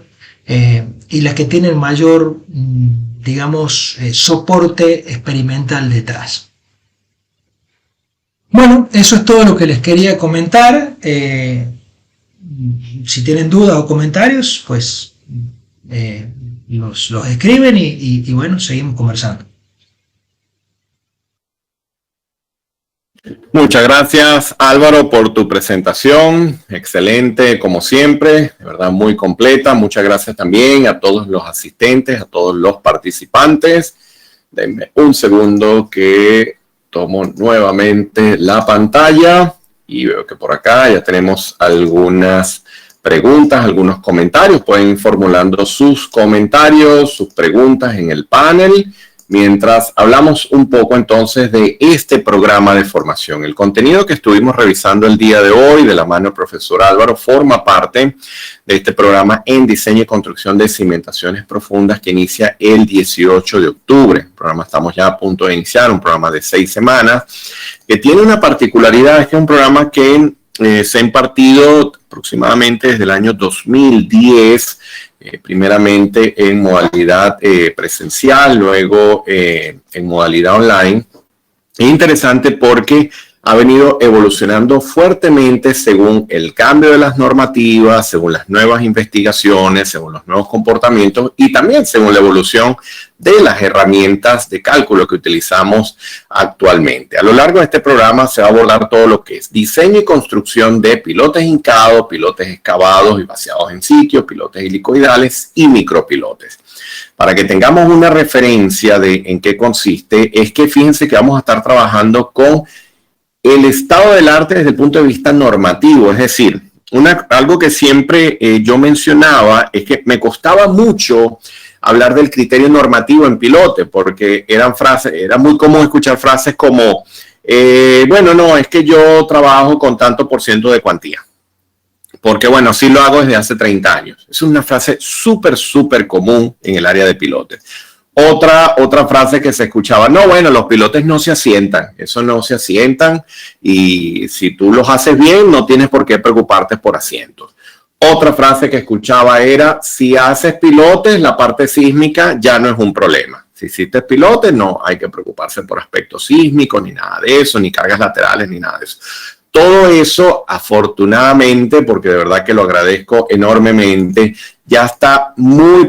y las que tienen mayor, digamos, soporte experimental detrás. Bueno, eso es todo lo que les quería comentar. Si tienen dudas o comentarios, pues los escriben y bueno, seguimos conversando. Muchas gracias, Álvaro, por tu presentación. Excelente, como siempre, de verdad muy completa. Muchas gracias también a todos los asistentes, a todos los participantes. Denme un segundo que tomo nuevamente la pantalla Y veo que por acá ya tenemos algunas preguntas, algunos comentarios. Pueden ir formulando sus comentarios, sus preguntas en el panel, mientras hablamos un poco entonces de este programa de formación. El contenido que estuvimos revisando el día de hoy de la mano del profesor Álvaro forma parte de este programa en diseño y construcción de cimentaciones profundas que inicia el 18 de octubre. El programa estamos ya a punto de iniciar, un programa de 6 semanas que tiene una particularidad, es que es un programa que se ha impartido aproximadamente desde el año 2010, primeramente en modalidad presencial, luego en modalidad online. Es interesante porque ha venido evolucionando fuertemente según el cambio de las normativas, según las nuevas investigaciones, según los nuevos comportamientos y también según la evolución de las herramientas de cálculo que utilizamos actualmente. A lo largo de este programa se va a abordar todo lo que es diseño y construcción de pilotes hincados, pilotes excavados y vaciados en sitio, pilotes helicoidales y micropilotes. Para que tengamos una referencia de en qué consiste, es que fíjense que vamos a estar trabajando con el estado del arte desde el punto de vista normativo, es decir, algo que siempre yo mencionaba es que me costaba mucho hablar del criterio normativo en pilote, porque era muy común escuchar frases como, bueno, no, es que yo trabajo con tanto por ciento de cuantía, porque bueno, sí lo hago desde hace 30 años. Es una frase súper común en el área de pilotes. Otra frase que se escuchaba, no, bueno, los pilotes no se asientan, eso no se asientan y si tú los haces bien no tienes por qué preocuparte por asientos. Otra frase que escuchaba era, si haces pilotes, la parte sísmica ya no es un problema. Si hiciste pilotes, no hay que preocuparse por aspectos sísmicos, ni nada de eso, ni cargas laterales, ni nada de eso. Todo eso, afortunadamente, porque de verdad que lo agradezco enormemente, ya está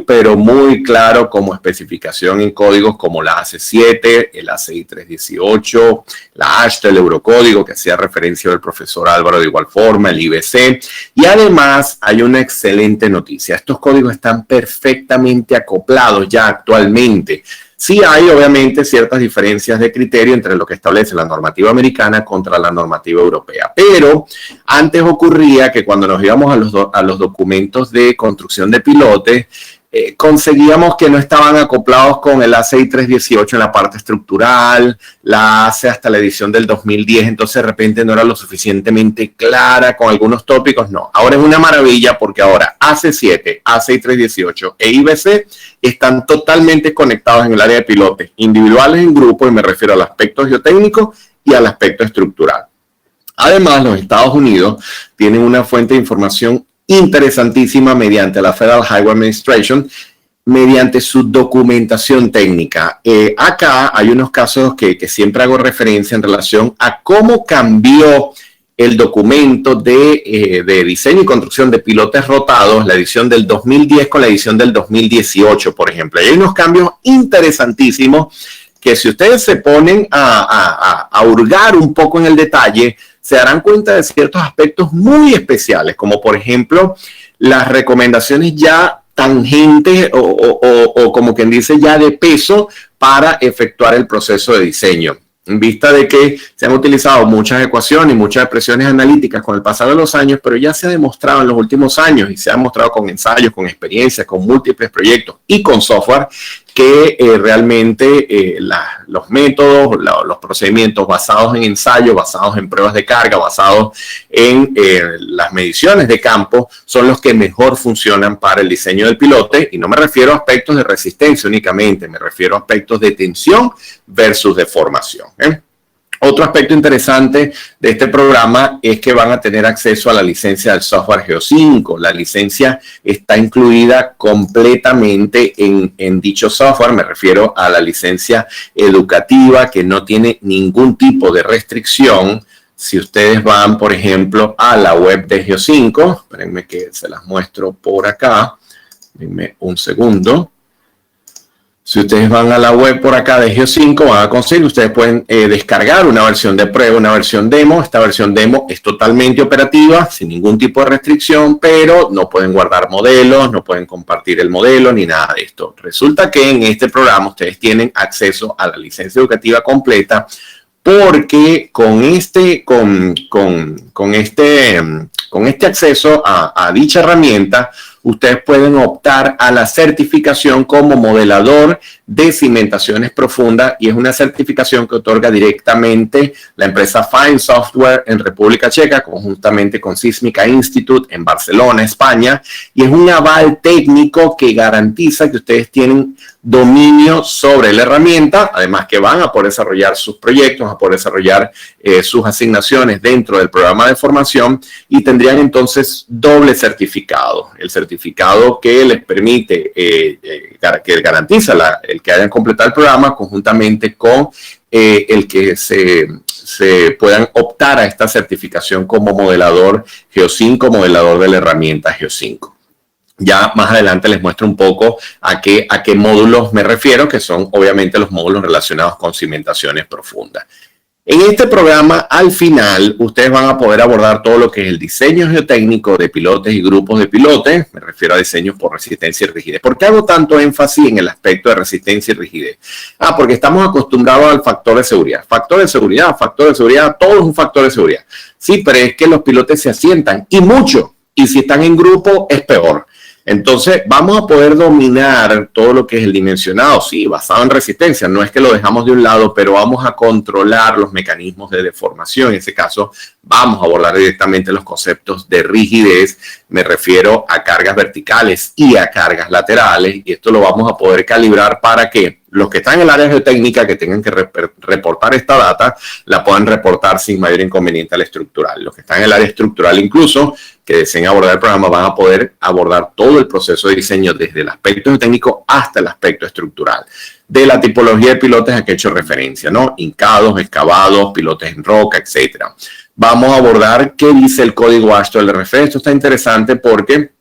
pero muy claro como especificación en códigos como la AC7, el ACI 318, la ASHTO, el Eurocódigo que hacía referencia al profesor Álvaro de igual forma, el IBC. Y además hay una excelente noticia. Estos códigos están perfectamente acoplados ya actualmente. Sí hay, obviamente, ciertas diferencias de criterio entre lo que establece la normativa americana contra la normativa europea. Pero antes ocurría que cuando nos íbamos a los documentos de construcción de pilotes, conseguíamos que no estaban acoplados con el ACI 318 en la parte estructural, la ACE hasta la edición del 2010, entonces de repente no era lo suficientemente clara con algunos tópicos. No, ahora es una maravilla porque ahora AC7, ACI 318 e IBC están totalmente conectados en el área de pilotes, individuales en grupo, y me refiero al aspecto geotécnico y al aspecto estructural. Además, los Estados Unidos tienen una fuente de información interesantísima mediante la Federal Highway Administration, mediante su documentación técnica. Acá hay unos casos que siempre hago referencia en relación a cómo cambió el documento de diseño y construcción de pilotes rotados, la edición del 2010 con la edición del 2018, por ejemplo. Y hay unos cambios interesantísimos que si ustedes se ponen a hurgar un poco en el detalle, se darán cuenta de ciertos aspectos muy especiales, como por ejemplo las recomendaciones ya tangentes o como quien dice ya de peso para efectuar el proceso de diseño. En vista de que se han utilizado muchas ecuaciones y muchas expresiones analíticas con el pasar de los años, pero ya se ha demostrado en los últimos años y se ha mostrado con ensayos, con experiencias, con múltiples proyectos y con software que realmente los métodos, los procedimientos basados en ensayos, basados en pruebas de carga, basados en las mediciones de campo, son los que mejor funcionan para el diseño del pilote. Y no me refiero a aspectos de resistencia únicamente, me refiero a aspectos de tensión versus deformación. Otro aspecto interesante de este programa es que van a tener acceso a la licencia del software Geo5. La licencia está incluida completamente en dicho software. Me refiero a la licencia educativa que no tiene ningún tipo de restricción. Si ustedes van, por ejemplo, a la web de Geo5, espérenme que se las muestro por acá. Denme un segundo. Si ustedes van a la web por acá de Geo5, van a conseguir, ustedes pueden descargar una versión de prueba, una versión demo. Esta versión demo es totalmente operativa, sin ningún tipo de restricción, pero no pueden guardar modelos, no pueden compartir el modelo, ni nada de esto. Resulta que en este programa ustedes tienen acceso a la licencia educativa completa porque con este acceso a dicha herramienta, ustedes pueden optar a la certificación como modelador de cimentaciones profundas, y es una certificación que otorga directamente la empresa Fine Software en República Checa, conjuntamente con Sísmica Institute en Barcelona, España, y es un aval técnico que garantiza que ustedes tienen dominio sobre la herramienta, además que van a poder desarrollar sus proyectos, a poder desarrollar sus asignaciones dentro del programa de formación, y tendrían entonces doble certificado. El certificado que les permite, que garantiza el que hayan completado el programa, conjuntamente con el que se puedan optar a esta certificación como modelador Geo5, modelador de la herramienta Geo5. Ya más adelante les muestro un poco a qué módulos me refiero, que son obviamente los módulos relacionados con cimentaciones profundas. En este programa, al final, ustedes van a poder abordar todo lo que es el diseño geotécnico de pilotes y grupos de pilotes. Me refiero a diseños por resistencia y rigidez. ¿Por qué hago tanto énfasis en el aspecto de resistencia y rigidez? Porque estamos acostumbrados al factor de seguridad. Factor de seguridad, todo es un factor de seguridad. Sí, pero es que los pilotes se asientan, y mucho. Y si están en grupo, es peor. Entonces, vamos a poder dominar todo lo que es el dimensionado, sí, basado en resistencia. No es que lo dejamos de un lado, pero vamos a controlar los mecanismos de deformación. En ese caso, vamos a abordar directamente los conceptos de rigidez. Me refiero a cargas verticales y a cargas laterales. Y esto lo vamos a poder calibrar para que los que están en el área geotécnica, que tengan que reportar esta data, la puedan reportar sin mayor inconveniente al estructural. Los que están en el área estructural, incluso, que deseen abordar el programa, van a poder abordar todo el proceso de diseño desde el aspecto geotécnico hasta el aspecto estructural, de la tipología de pilotes a que he hecho referencia, ¿no? Hincados, excavados, pilotes en roca, etc. Vamos a abordar qué dice el código AASHTO del RF. Esto está interesante porque,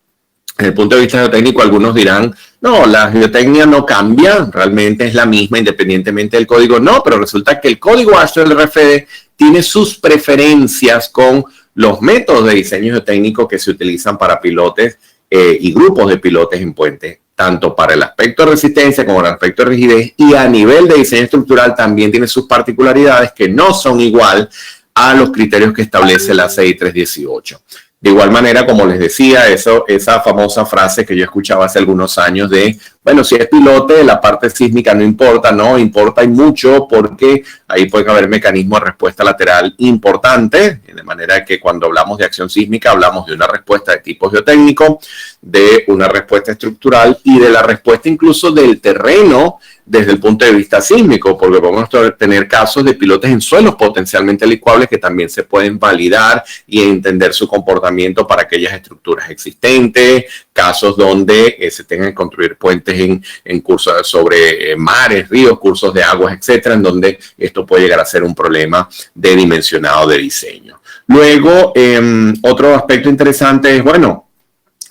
desde el punto de vista geotécnico, algunos dirán, no, la geotecnia no cambia, realmente es la misma independientemente del código. No, pero resulta que el código AASHTO del RFD tiene sus preferencias con los métodos de diseño geotécnico que se utilizan para pilotes y grupos de pilotes en puente, tanto para el aspecto de resistencia como el aspecto de rigidez, y a nivel de diseño estructural también tiene sus particularidades que no son igual a los criterios que establece la CI 318. De igual manera, como les decía, esa famosa frase que yo escuchaba hace algunos años de, bueno, si es pilote, la parte sísmica no importa, no, importa y mucho, porque ahí puede haber mecanismos de respuesta lateral importantes, de manera que cuando hablamos de acción sísmica hablamos de una respuesta de tipo geotécnico, de una respuesta estructural y de la respuesta incluso del terreno desde el punto de vista sísmico, porque podemos tener casos de pilotes en suelos potencialmente licuables que también se pueden validar y entender su comportamiento para aquellas estructuras existentes, casos donde se tengan que construir puentes en cursos sobre mares, ríos, cursos de aguas, etcétera, en donde esto puede llegar a ser un problema de dimensionado de diseño. Luego, otro aspecto interesante es, bueno,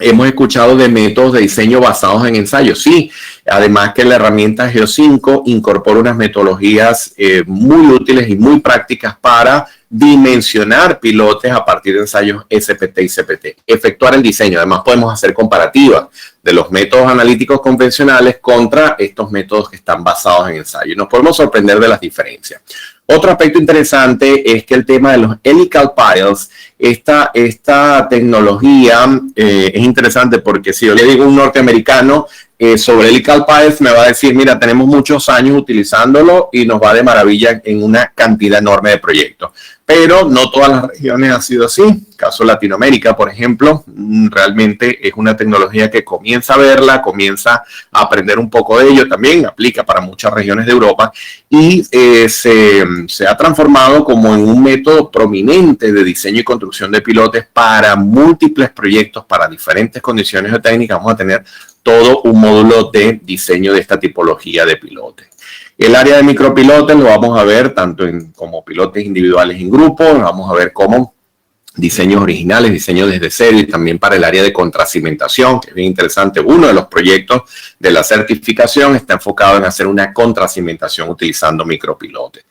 hemos escuchado de métodos de diseño basados en ensayos. Sí, además que la herramienta Geo5 incorpora unas metodologías muy útiles y muy prácticas para dimensionar pilotes a partir de ensayos SPT y CPT. Efectuar el diseño. Además, podemos hacer comparativas de los métodos analíticos convencionales contra estos métodos que están basados en ensayos. Nos podemos sorprender de las diferencias. Otro aspecto interesante es que el tema de los helical piles, esta tecnología es interesante porque si yo le digo a un norteamericano sobre helical piles, me va a decir, mira, tenemos muchos años utilizándolo y nos va de maravilla en una cantidad enorme de proyectos. Pero no todas las regiones han sido así. Caso Latinoamérica, por ejemplo, realmente es una tecnología que comienza a verla, comienza a aprender un poco de ello. También aplica para muchas regiones de Europa y se ha transformado como en un método prominente de diseño y construcción de pilotes para múltiples proyectos, para diferentes condiciones geotécnicas. Vamos a tener todo un módulo de diseño de esta tipología de pilotes. El área de micropilotes lo vamos a ver tanto como pilotes individuales en grupo, vamos a ver cómo diseños originales, diseños desde cero, y también para el área de contracimentación, que es bien interesante. Uno de los proyectos de la certificación está enfocado en hacer una contracimentación utilizando micropilotes.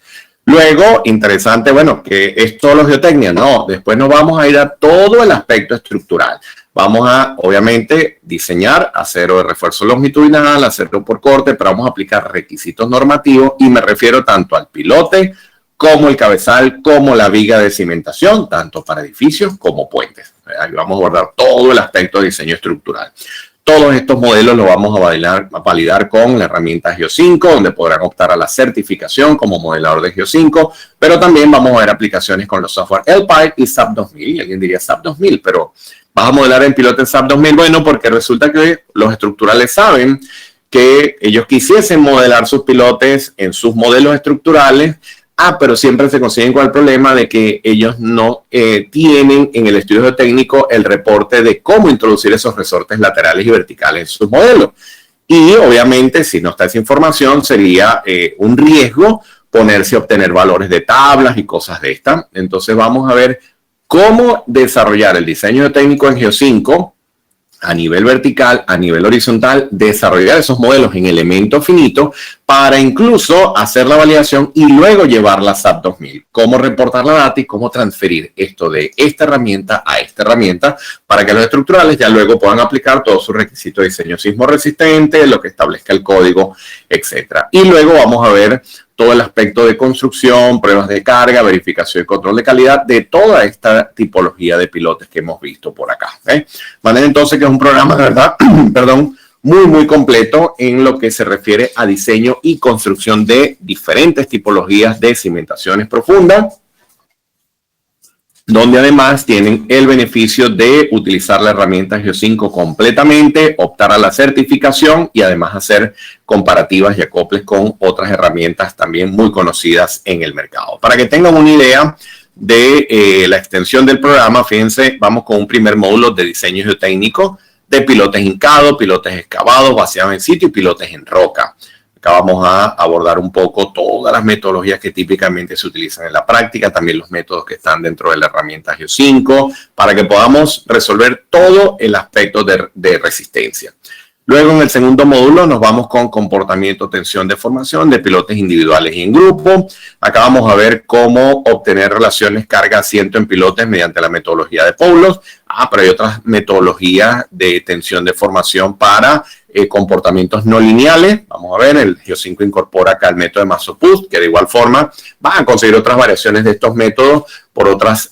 Luego, interesante, bueno, que es todo geotecnia, no, después nos vamos a ir a todo el aspecto estructural. Vamos a, obviamente, diseñar acero de refuerzo longitudinal, acero por corte, pero vamos a aplicar requisitos normativos y me refiero tanto al pilote como el cabezal, como la viga de cimentación, tanto para edificios como puentes. Ahí vamos a abordar todo el aspecto de diseño estructural. Todos estos modelos los vamos a validar con la herramienta Geo5, donde podrán optar a la certificación como modelador de Geo5, pero también vamos a ver aplicaciones con los software LPIPE y SAP 2000. Y alguien diría SAP 2000, pero ¿vas a modelar en piloto en SAP 2000? Bueno, porque resulta que los estructurales saben que ellos quisiesen modelar sus pilotes en sus modelos estructurales, pero siempre se consiguen con el problema de que ellos no tienen en el estudio geotécnico el reporte de cómo introducir esos resortes laterales y verticales en sus modelos. Y obviamente, si no está esa información, sería un riesgo ponerse a obtener valores de tablas y cosas de esta. Entonces vamos a ver cómo desarrollar el diseño geotécnico en Geo5 a nivel vertical, a nivel horizontal, desarrollar esos modelos en elementos finitos para incluso hacer la validación y luego llevarla a SAP 2000. Cómo reportar la data y cómo transferir esto de esta herramienta a esta herramienta para que los estructurales ya luego puedan aplicar todos sus requisitos de diseño sismo resistente, lo que establezca el código, etc. Y luego vamos a ver todo el aspecto de construcción, pruebas de carga, verificación y control de calidad de toda esta tipología de pilotes que hemos visto por acá. De manera entonces que es un programa, de verdad, perdón, muy completo en lo que se refiere a diseño y construcción de diferentes tipologías de cimentaciones profundas, donde además tienen el beneficio de utilizar la herramienta Geo5 completamente, optar a la certificación y además hacer comparativas y acoples con otras herramientas también muy conocidas en el mercado. Para que tengan una idea de la extensión del programa, fíjense, vamos con un primer módulo de diseño geotécnico de pilotes hincados, pilotes excavados, vaciados en sitio y pilotes en roca. Acá vamos a abordar un poco todas las metodologías que típicamente se utilizan en la práctica, también los métodos que están dentro de la herramienta Geo5, para que podamos resolver todo el aspecto de resistencia. Luego, en el segundo módulo, nos vamos con comportamiento, tensión, deformación de pilotes individuales y en grupo. Acá vamos a ver cómo obtener relaciones carga-asiento en pilotes mediante la metodología de Paulos. Pero hay otras metodologías de tensión, deformación para comportamientos no lineales. Vamos a ver, el Geo5 incorpora acá el método de Masopust, que de igual forma van a conseguir otras variaciones de estos métodos por otras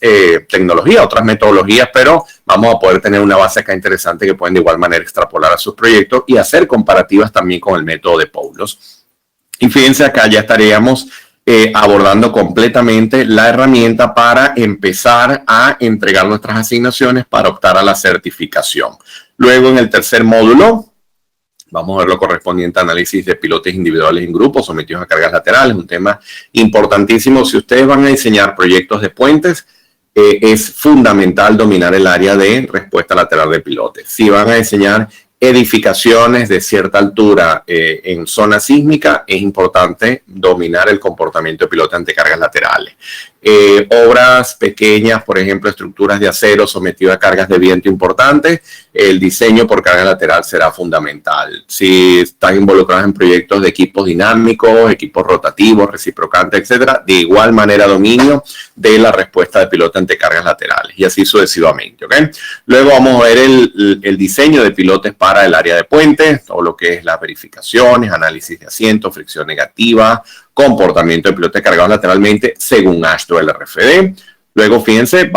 tecnologías, otras metodologías, pero vamos a poder tener una base acá interesante que pueden de igual manera extrapolar a sus proyectos y hacer comparativas también con el método de Paulos. Y fíjense, acá ya estaríamos abordando completamente la herramienta para empezar a entregar nuestras asignaciones para optar a la certificación. Luego, en el tercer módulo, vamos a ver lo correspondiente a análisis de pilotes individuales en grupos sometidos a cargas laterales, un tema importantísimo. Si ustedes van a diseñar proyectos de puentes, es fundamental dominar el área de respuesta lateral de pilotes. Si van a diseñar edificaciones de cierta altura en zona sísmica, es importante dominar el comportamiento de pilote ante cargas laterales. Obras pequeñas, por ejemplo, estructuras de acero sometidas a cargas de viento importantes, el diseño por carga lateral será fundamental. Si están involucrados en proyectos de equipos dinámicos, equipos rotativos, reciprocantes, etcétera, de igual manera dominio de la respuesta de pilote ante cargas laterales y así sucesivamente. ¿Okay? Luego vamos a ver el diseño de pilotes para el área de puentes, todo lo que es las verificaciones, análisis de asiento, fricción negativa, comportamiento de pilotes cargados lateralmente según AASHTO LRFD. Luego, fíjense,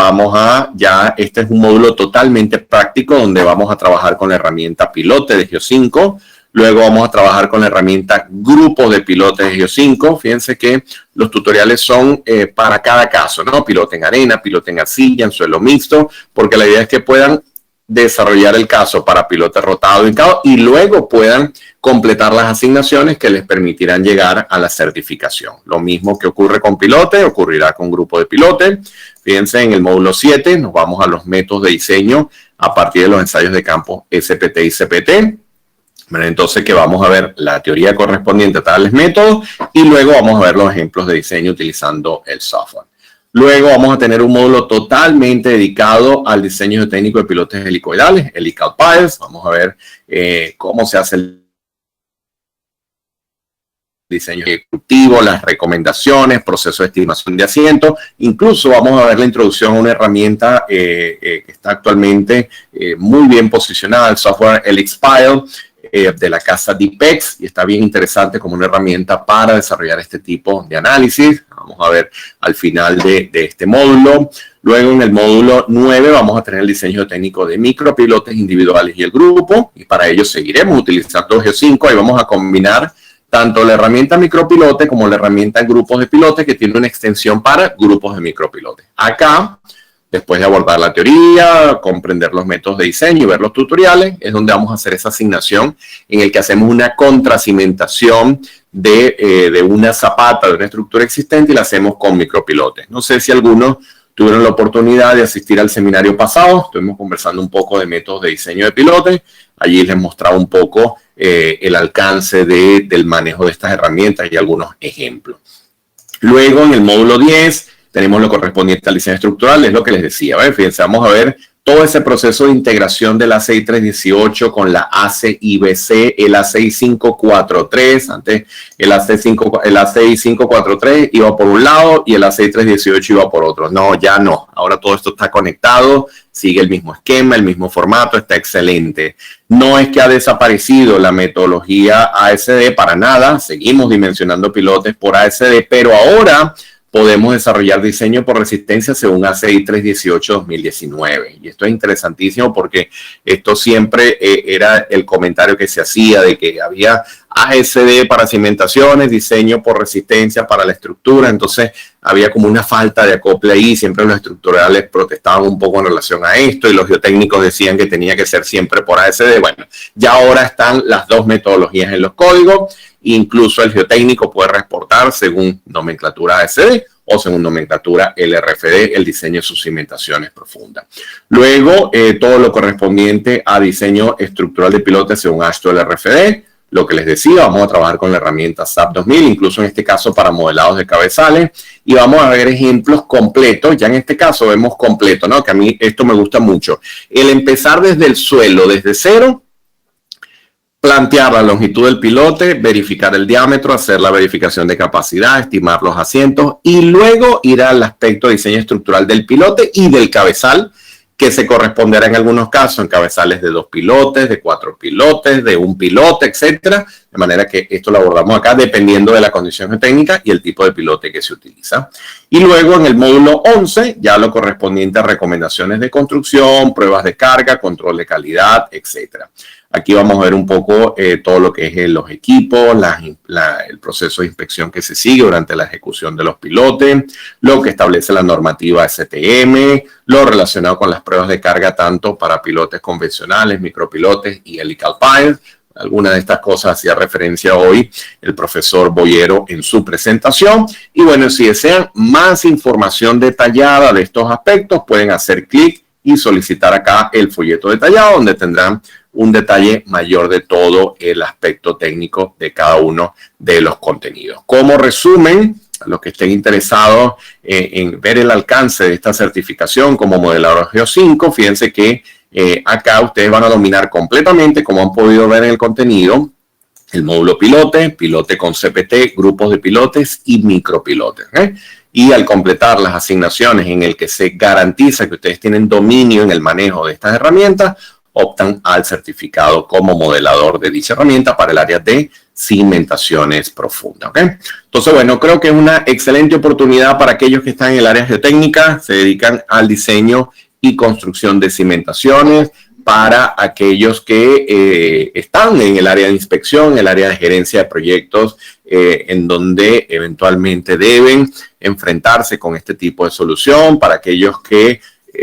este es un módulo totalmente práctico donde vamos a trabajar con la herramienta pilote de Geo5. Luego vamos a trabajar con la herramienta grupo de pilotes de Geo5. Fíjense que los tutoriales son para cada caso, ¿no? Pilote en arena, pilote en arcilla, en suelo mixto, porque la idea es que puedan desarrollar el caso para pilote rotado, hincado y luego puedan completar las asignaciones que les permitirán llegar a la certificación. Lo mismo que ocurre con pilote, ocurrirá con grupo de pilote. Fíjense, en el módulo 7 nos vamos a los métodos de diseño a partir de los ensayos de campo SPT y CPT. Bueno, entonces que vamos a ver la teoría correspondiente a tales métodos y luego vamos a ver los ejemplos de diseño utilizando el software. Luego vamos a tener un módulo totalmente dedicado al diseño geotécnico de pilotes helicoidales, helical piles. Vamos a ver cómo se hace el diseño ejecutivo, las recomendaciones, proceso de estimación de asiento. Incluso vamos a ver la introducción a una herramienta que está actualmente muy bien posicionada, el software HelixPile, de la casa Dipex y está bien interesante como una herramienta para desarrollar este tipo de análisis. Vamos a ver al final de este módulo. Luego en el módulo 9 vamos a tener el diseño técnico de micropilotes individuales y el grupo, y para ello seguiremos utilizando Geo5. Ahí vamos a combinar tanto la herramienta micropilote como la herramienta grupos de pilotes, que tiene una extensión para grupos de micropilotes. Acá, después de abordar la teoría, comprender los métodos de diseño y ver los tutoriales, es donde vamos a hacer esa asignación en el que hacemos una contracimentación de una zapata, de una estructura existente, y la hacemos con micropilotes. No sé si algunos tuvieron la oportunidad de asistir al seminario pasado. Estuvimos conversando un poco de métodos de diseño de pilotes. Allí les mostraba un poco el alcance del manejo de estas herramientas y algunos ejemplos. Luego, en el módulo 10, tenemos lo correspondiente al diseño estructural, es lo que les decía. Fíjense, vamos a ver todo ese proceso de integración del ACI 318 con la ACI-BC, el ACI 543. Antes el ACI 543 iba por un lado y el ACI 318 iba por otro. No, ya no. Ahora todo esto está conectado, sigue el mismo esquema, el mismo formato, está excelente. No es que ha desaparecido la metodología ASD para nada. Seguimos dimensionando pilotes por ASD, pero ahora podemos desarrollar diseño por resistencia según ACI 318-2019. Y esto es interesantísimo porque esto siempre era el comentario que se hacía de que había ASD para cimentaciones, diseño por resistencia para la estructura. Entonces había como una falta de acople ahí. Siempre los estructurales protestaban un poco en relación a esto y los geotécnicos decían que tenía que ser siempre por ASD. Bueno, ya ahora están las dos metodologías en los códigos. Incluso el geotécnico puede reportar según nomenclatura ASD o según nomenclatura LRFD, el diseño de sus cimentaciones profundas. Luego, todo lo correspondiente a diseño estructural de pilotes según AASHTO LRFD. Lo que les decía, vamos a trabajar con la herramienta SAP 2000, incluso en este caso para modelados de cabezales, y vamos a ver ejemplos completos. Ya en este caso vemos completo, ¿no? Que a mí esto me gusta mucho. El empezar desde el suelo, desde cero, plantear la longitud del pilote, verificar el diámetro, hacer la verificación de capacidad, estimar los asientos y luego ir al aspecto de diseño estructural del pilote y del cabezal, que se corresponderá en algunos casos en cabezales de 2 pilotes, de 4 pilotes, de 1 pilote, etcétera. De manera que esto lo abordamos acá dependiendo de la condición técnica y el tipo de pilote que se utiliza. Y luego en el módulo 11, ya lo correspondiente a recomendaciones de construcción, pruebas de carga, control de calidad, etcétera. Aquí vamos a ver un poco todo lo que es los equipos, el proceso de inspección que se sigue durante la ejecución de los pilotes, lo que establece la normativa STM, lo relacionado con las pruebas de carga tanto para pilotes convencionales, micropilotes y helical pilots. Algunas de estas cosas hacía referencia hoy el profesor Boyero en su presentación. Y bueno, si desean más información detallada de estos aspectos, pueden hacer clic y solicitar acá el folleto detallado, donde tendrán un detalle mayor de todo el aspecto técnico de cada uno de los contenidos. Como resumen, a los que estén interesados en ver el alcance de esta certificación como modelador Geo5, fíjense que acá ustedes van a dominar completamente, como han podido ver en el contenido, el módulo pilote, pilote con CPT, grupos de pilotes y micropilotes. Y al completar las asignaciones en el que se garantiza que ustedes tienen dominio en el manejo de estas herramientas, optan al certificado como modelador de dicha herramienta para el área de cimentaciones profundas. Entonces, bueno, creo que es una excelente oportunidad para aquellos que están en el área geotécnica, se dedican al diseño y construcción de cimentaciones, para aquellos que están en el área de inspección, el área de gerencia de proyectos, en donde eventualmente deben enfrentarse con este tipo de solución, para aquellos que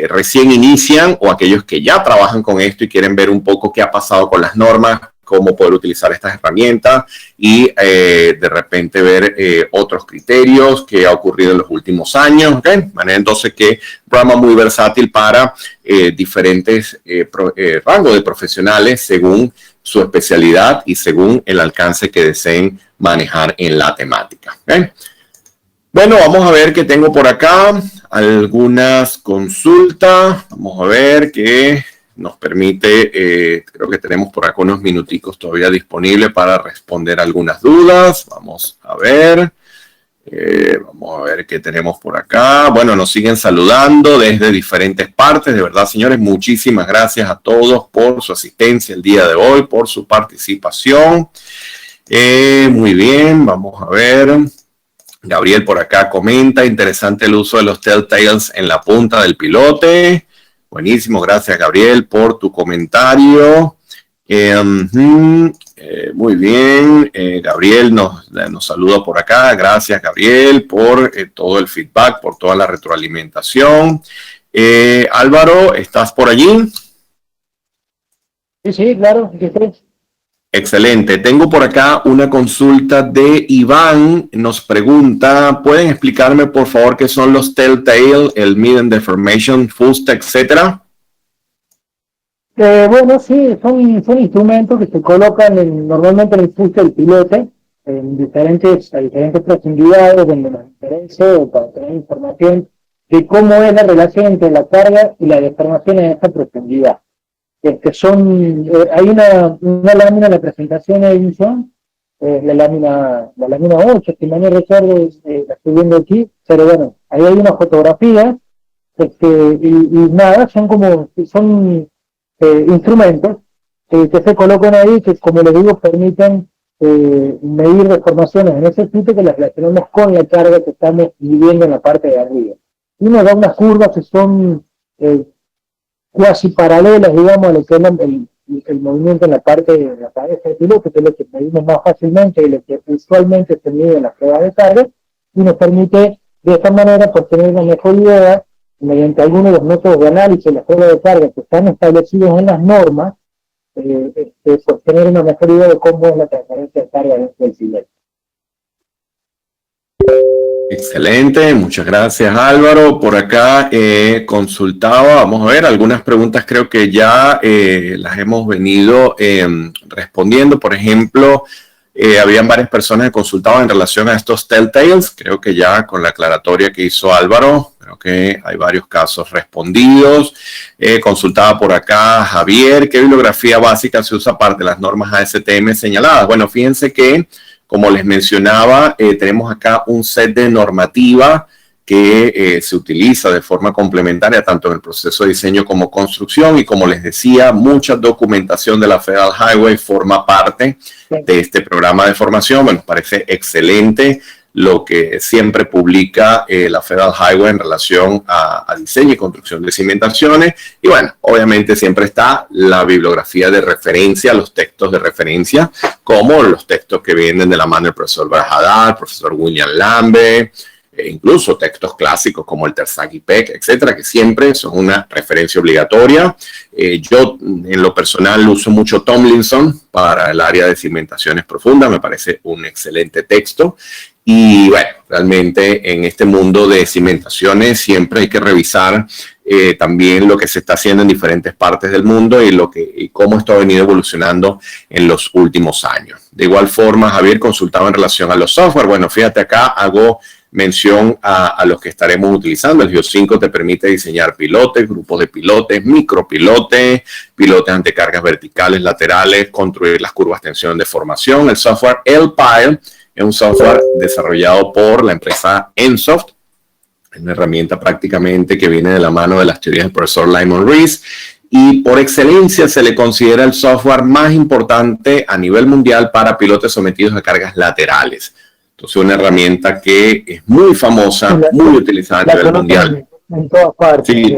recién inician o aquellos que ya trabajan con esto y quieren ver un poco qué ha pasado con las normas, cómo poder utilizar estas herramientas y de repente ver otros criterios que ha ocurrido en los últimos años. De manera entonces que un programa muy versátil para diferentes rangos de profesionales según su especialidad y según el alcance que deseen manejar en la temática. Bueno, vamos a ver qué tengo por acá. Algunas consultas. Vamos a ver qué nos permite, creo que tenemos por acá unos minuticos todavía disponibles para responder algunas dudas. Vamos a ver. Vamos a ver qué tenemos por acá. Bueno, nos siguen saludando desde diferentes partes. De verdad, señores, muchísimas gracias a todos por su asistencia el día de hoy, por su participación. Muy bien, vamos a ver. Gabriel por acá comenta, interesante el uso de los telltales en la punta del pilote. Buenísimo, gracias Gabriel por tu comentario. Muy bien, Gabriel nos saluda por acá. Gracias, Gabriel, por todo el feedback, por toda la retroalimentación. Álvaro, ¿estás por allí? Sí, claro, aquí estoy. Excelente. Tengo por acá una consulta de Iván. Nos pregunta, ¿pueden explicarme, por favor, qué son los Telltale, el Medium Deformation, Fusta, etcétera? Bueno, sí, son instrumentos que se colocan normalmente en el fuste del pilote, a diferentes profundidades, donde nos interese o para tener información de cómo es la relación entre la carga y la deformación en esa profundidad. Hay una lámina en la presentación de edición, la lámina 8, si mal no recuerdo, la estoy viendo aquí, pero bueno, ahí hay una fotografía, y nada, son instrumentos que se colocan ahí, que como les digo, permiten medir deformaciones en ese sitio que las relacionamos con la carga que estamos midiendo en la parte de arriba. Y nos da unas curvas que son cuasi paralelas, digamos, a lo que es el movimiento en la parte de la cabeza del piloto, que es lo que medimos más fácilmente y lo que usualmente se mide en las pruebas de carga, y nos permite de esta manera pues, tener una mejor idea mediante algunos de los métodos de análisis de las pruebas de carga que están establecidos en las normas, pues tener una mejor idea de cómo es la transferencia de carga dentro del piloto. Excelente, muchas gracias Álvaro. Por acá consultaba, vamos a ver, algunas preguntas creo que ya las hemos venido respondiendo. Por ejemplo, habían varias personas que consultaban en relación a estos telltales. Creo que ya con la aclaratoria que hizo Álvaro, creo que hay varios casos respondidos. Consultaba por acá Javier, ¿qué bibliografía básica se usa aparte de las normas ASTM señaladas? Bueno, fíjense que como les mencionaba, tenemos acá un set de normativa que se utiliza de forma complementaria tanto en el proceso de diseño como construcción y como les decía, mucha documentación de la Federal Highway forma parte de este programa de formación. Bueno, parece excelente lo que siempre publica la Federal Highway en relación a diseño y construcción de cimentaciones. Y bueno, obviamente siempre está la bibliografía de referencia, los textos de referencia, como los textos que vienen de la mano del profesor Barjadar, el profesor William Lambe, incluso textos clásicos como el Terzaghi Peck, etcétera, que siempre son una referencia obligatoria. Yo, en lo personal, uso mucho Tomlinson para el área de cimentaciones profundas, me parece un excelente texto. Y bueno, realmente en este mundo de cimentaciones siempre hay que revisar también lo que se está haciendo en diferentes partes del mundo y cómo esto ha venido evolucionando en los últimos años. De igual forma, Javier consultaba en relación a los software. Bueno, fíjate acá, hago mención a los que estaremos utilizando. El GEO5 te permite diseñar pilotes, grupos de pilotes, micropilotes, pilotes ante cargas verticales, laterales, construir las curvas de tensión de formación. El software LPILE es un software desarrollado por la empresa Ensoft. Es una herramienta prácticamente que viene de la mano de las teorías del profesor Lyman Rees y por excelencia se le considera el software más importante a nivel mundial para pilotos sometidos a cargas laterales. Entonces, una herramienta que es muy famosa, muy utilizada a nivel mundial. En todas partes. Sí,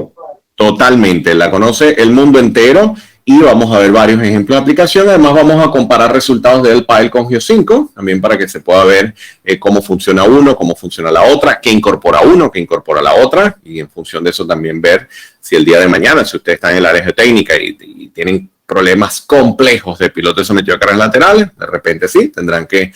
totalmente. La conoce el mundo entero y vamos a ver varios ejemplos de aplicación. Además, vamos a comparar resultados del PILE con GEO5, también para que se pueda ver cómo funciona uno, cómo funciona la otra, qué incorpora uno, qué incorpora la otra, y en función de eso también ver si el día de mañana, si ustedes están en el área geotécnica y tienen problemas complejos de pilotos sometidos a cargas laterales, de repente sí, tendrán que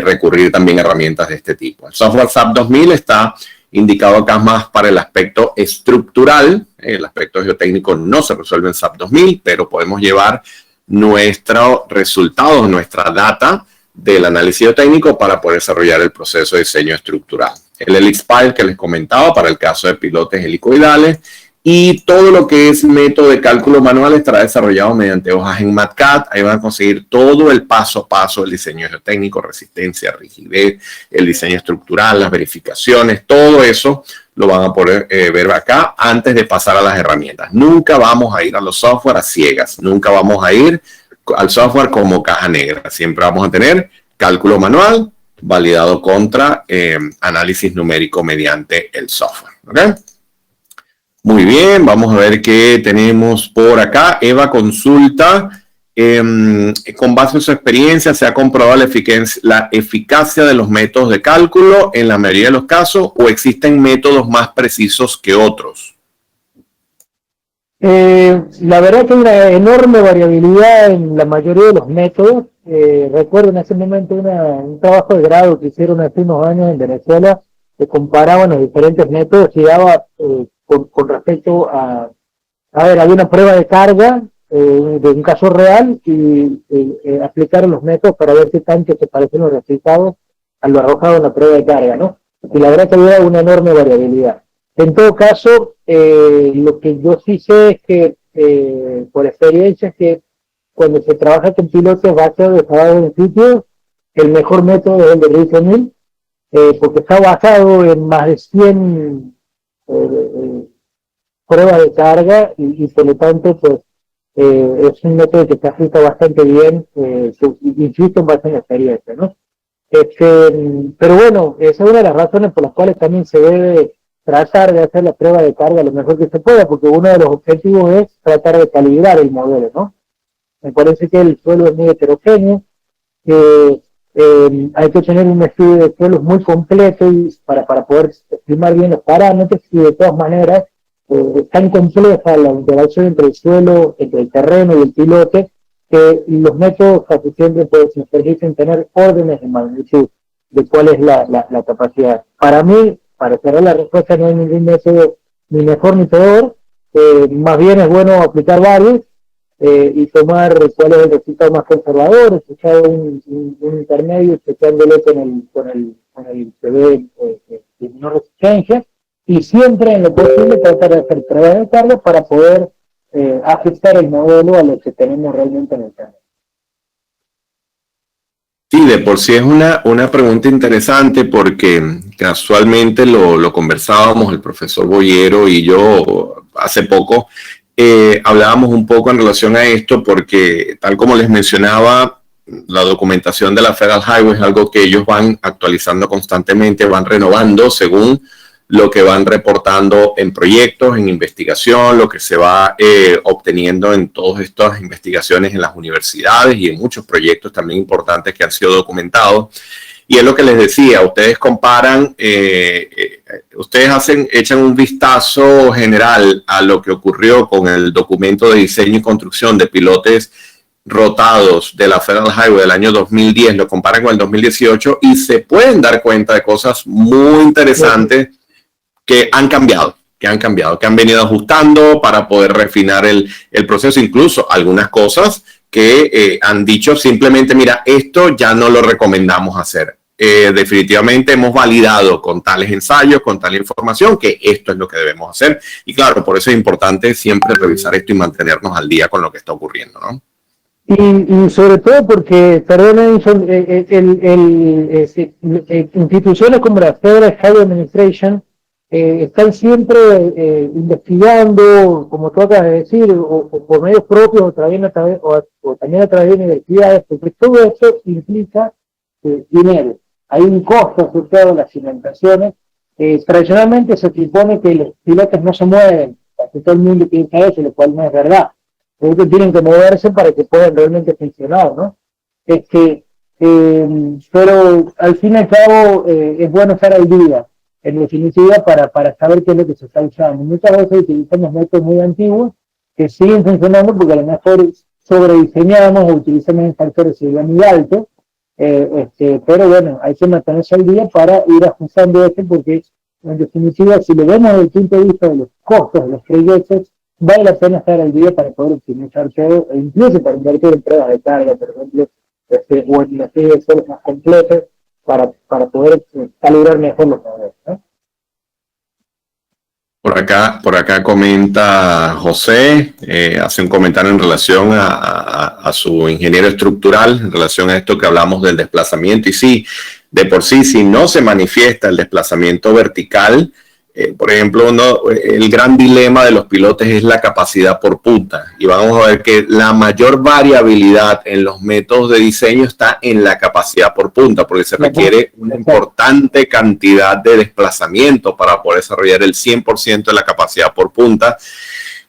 recurrir también a herramientas de este tipo. El software SAP 2000 está indicado acá más para el aspecto estructural. El aspecto geotécnico no se resuelve en SAP 2000, pero podemos llevar nuestros resultados, nuestra data del análisis geotécnico para poder desarrollar el proceso de diseño estructural. El HelixPILE que les comentaba para el caso de pilotes helicoidales Y todo lo que es método de cálculo manual estará desarrollado mediante hojas en MATCAD. Ahí van a conseguir todo el paso a paso del diseño geotécnico, resistencia, rigidez, el diseño estructural, las verificaciones, todo eso lo van a poder ver acá antes de pasar a las herramientas. Nunca vamos a ir a los software a ciegas, nunca vamos a ir al software como caja negra. Siempre vamos a tener cálculo manual validado contra análisis numérico mediante el software. ¿Okay? Muy bien, vamos a ver qué tenemos por acá. Eva consulta, con base en su experiencia, ¿se ha comprobado la eficacia de los métodos de cálculo en la mayoría de los casos o existen métodos más precisos que otros? La verdad que hay una enorme variabilidad en la mayoría de los métodos. Recuerdo en ese momento un trabajo de grado que hicieron hace unos años en Venezuela, que comparaban los diferentes métodos y daba con respecto a ver, había una prueba de carga de un caso real y aplicaron los métodos para ver qué tanto se parecen los resultados a lo arrojado en la prueba de carga, ¿no? Y la verdad que había una enorme variabilidad. En todo caso, lo que yo sí sé es que, por experiencia, es que cuando se trabaja con pilotos basados de trabajo en sitio, el mejor método es el de RISC-1000, porque está basado en más de 100 pruebas de carga y por lo tanto pues es un método que se ajusta bastante bien, insisto en base en la experiencia, ¿no? Pero bueno, esa es una de las razones por las cuales también se debe tratar de hacer la prueba de carga lo mejor que se pueda, porque uno de los objetivos es tratar de calibrar el modelo, ¿no? Me parece que el suelo es muy heterogéneo, hay que tener un estudio de suelos muy completo para poder estimar bien los parámetros y de todas maneras es tan compleja la interacción entre el suelo, entre el terreno y el pilote, que los métodos casi siempre pues, nos permiten tener órdenes de magnitud de cuál es la capacidad. Para mí, para cerrar la respuesta, no hay ningún método ni mejor ni peor, más bien es bueno aplicar varios y tomar cuál es el resultado más conservador, echar un intermedio, echándole con el CV de menor resistencia, y siempre en lo posible tratar de hacer pruebas de carga para poder ajustar el modelo a lo que tenemos realmente en el campo. Sí, de por sí es una pregunta interesante porque casualmente lo conversábamos el profesor Boyero y yo hace poco, hablábamos un poco en relación a esto porque tal como les mencionaba, la documentación de la Federal Highway es algo que ellos van actualizando constantemente, van renovando según lo que van reportando en proyectos, en investigación, lo que se va obteniendo en todas estas investigaciones en las universidades y en muchos proyectos también importantes que han sido documentados. Y es lo que les decía, ustedes comparan, ustedes echan un vistazo general a lo que ocurrió con el documento de diseño y construcción de pilotes rotados de la Federal Highway del año 2010, lo comparan con el 2018 y se pueden dar cuenta de cosas muy interesantes que han cambiado, que han venido ajustando para poder refinar el proceso, incluso algunas cosas que han dicho simplemente, mira, esto ya no lo recomendamos hacer. Definitivamente hemos validado con tales ensayos, con tal información, que esto es lo que debemos hacer. Y claro, por eso es importante siempre revisar esto y mantenernos al día con lo que está ocurriendo, ¿no? Y sobre todo porque, perdonen, instituciones como la Federal Highway Administration están siempre investigando, como tú acabas de decir, o por medios propios o también a través de universidades, porque todo eso implica dinero. Hay un costo asociado a las cimentaciones. Tradicionalmente se supone que los pilotes no se mueven, casi todo el mundo piensa eso, lo cual no es verdad. Ellos tienen que moverse para que puedan realmente funcionar, ¿no? Pero al fin y al cabo es bueno estar al día, en definitiva, para saber qué es lo que se está usando. Muchas veces utilizamos métodos muy antiguos que siguen funcionando porque a lo mejor sobrediseñamos o utilizamos factores de seguridad muy altos, pero bueno, hay que mantenerse al día para ir ajustando esto porque en definitiva, si lo vemos desde el punto de vista de los costos de los proyectos, vale la pena estar al día para poder optimizar todo, e incluso para invertir en pruebas de carga, por ejemplo, o en las series de suelos más completas, para poder calibrar mejor los modelos, ¿no? Por acá comenta José, hace un comentario en relación a su ingeniero estructural, en relación a esto que hablamos del desplazamiento. Y sí, de por sí, si no se manifiesta el desplazamiento vertical, por ejemplo, el gran dilema de los pilotes es la capacidad por punta. Y vamos a ver que la mayor variabilidad en los métodos de diseño está en la capacidad por punta, porque se requiere una importante cantidad de desplazamiento para poder desarrollar el 100% de la capacidad por punta.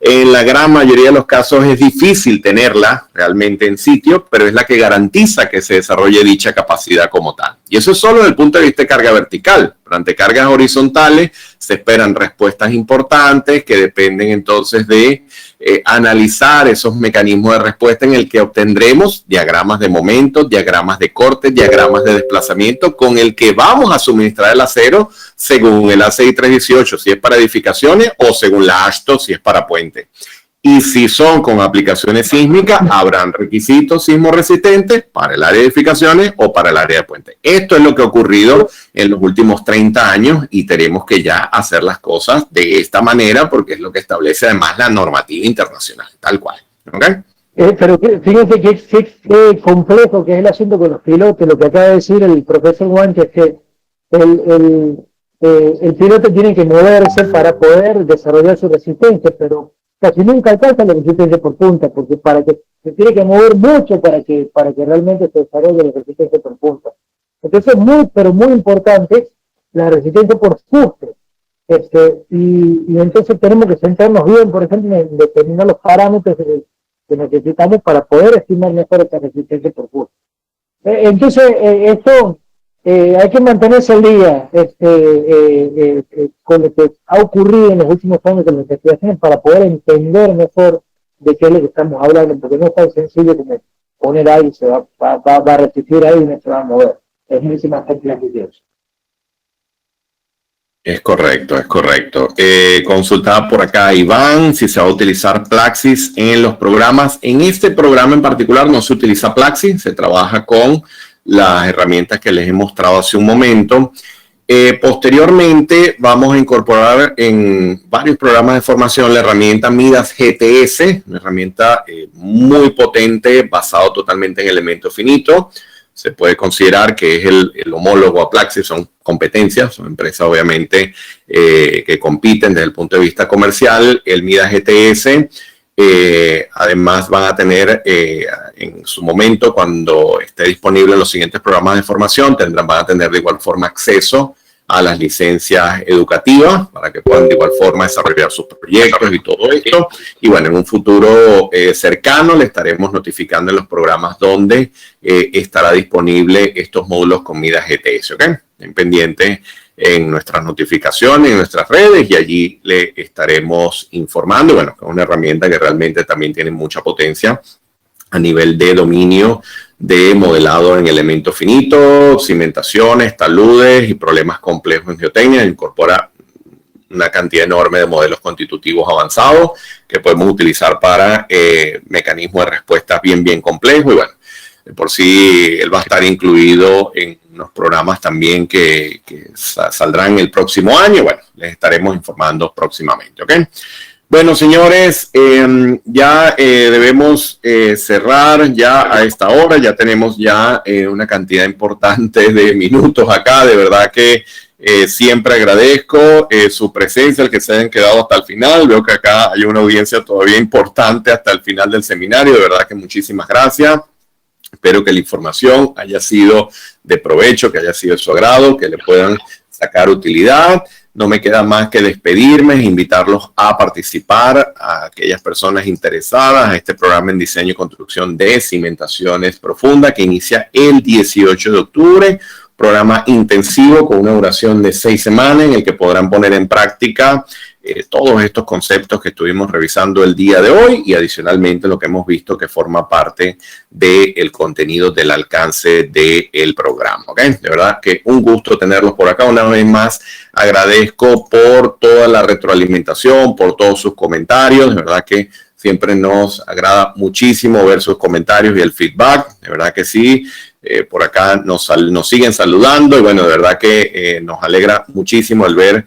En la gran mayoría de los casos es difícil tenerla realmente en sitio, pero es la que garantiza que se desarrolle dicha capacidad como tal. Y eso es solo desde el punto de vista de carga vertical. Pero ante cargas horizontales se esperan respuestas importantes que dependen entonces de analizar esos mecanismos de respuesta en el que obtendremos diagramas de momentos, diagramas de corte, diagramas de desplazamiento con el que vamos a suministrar el acero según el ACI 318 si es para edificaciones o según la AASHTO si es para puente. Y si son con aplicaciones sísmicas, habrán requisitos sismo resistentes para el área de edificaciones o para el área de puente. Esto es lo que ha ocurrido en los últimos 30 años y tenemos que ya hacer las cosas de esta manera porque es lo que establece además la normativa internacional, tal cual. ¿Okay? Pero fíjense qué complejo que es el asunto con los pilotos. Lo que acaba de decir el profesor Guanche es que el piloto tiene que moverse para poder desarrollar su resistencia, pero casi nunca alcanza la resistencia por punta, porque se tiene que mover mucho para que realmente se desarrolle la resistencia por punta. Entonces es muy, muy importante la resistencia por fuste. Y entonces tenemos que sentarnos bien, por ejemplo, en determinar los parámetros que necesitamos para poder estimar mejor esta resistencia por fuste. Entonces, esto hay que mantenerse al día con lo que ha ocurrido en los últimos años con las investigaciones para poder entender mejor de qué es lo que estamos hablando, porque no es tan sencillo como poner ahí, se va a resistir ahí y no se va a mover. Es mucho más complejo. Es correcto, es correcto. Consultaba por acá Iván si se va a utilizar Plaxis en los programas. En este programa en particular no se utiliza Plaxis, se trabaja con las herramientas que les he mostrado hace un momento. Posteriormente vamos a incorporar en varios programas de formación la herramienta Midas GTS, una herramienta muy potente, basado totalmente en elemento finito. Se puede considerar que es el homólogo a Plaxis, son competencias, son empresas obviamente que compiten desde el punto de vista comercial. El Midas GTS además van a tener en su momento, cuando esté disponible en los siguientes programas de formación, van a tener de igual forma acceso a las licencias educativas para que puedan de igual forma desarrollar sus proyectos y todo esto. Y bueno, en un futuro cercano le estaremos notificando en los programas donde estará disponible estos módulos con Midas GTS, ¿ok? En pendiente en nuestras notificaciones, en nuestras redes, y allí le estaremos informando. Bueno, es una herramienta que realmente también tiene mucha potencia a nivel de dominio de modelado en elemento finito, cimentaciones, taludes y problemas complejos en geotecnia. Incorpora una cantidad enorme de modelos constitutivos avanzados que podemos utilizar para mecanismos de respuesta bien complejos. Y bueno, por sí él va a estar incluido en unos programas también que saldrán el próximo año. Bueno, les estaremos informando próximamente, ¿ok? Bueno, señores, ya debemos cerrar ya a esta hora. Ya tenemos ya una cantidad importante de minutos acá. De verdad que siempre agradezco su presencia, el que se hayan quedado hasta el final. Veo que acá hay una audiencia todavía importante hasta el final del seminario. De verdad que muchísimas gracias. Espero que la información haya sido de provecho, que haya sido de su agrado, que le puedan sacar utilidad. No me queda más que despedirme e invitarlos a participar, a aquellas personas interesadas, a este programa en diseño y construcción de cimentaciones profundas que inicia el 18 de octubre. Programa intensivo con una duración de 6 semanas en el que podrán poner en práctica todos estos conceptos que estuvimos revisando el día de hoy y adicionalmente lo que hemos visto que forma parte del contenido del alcance del programa. ¿Okay? De verdad que un gusto tenerlos por acá. Una vez más agradezco por toda la retroalimentación, por todos sus comentarios. De verdad que siempre nos agrada muchísimo ver sus comentarios y el feedback. De verdad que sí. por acá nos siguen saludando y bueno, de verdad que nos alegra muchísimo el ver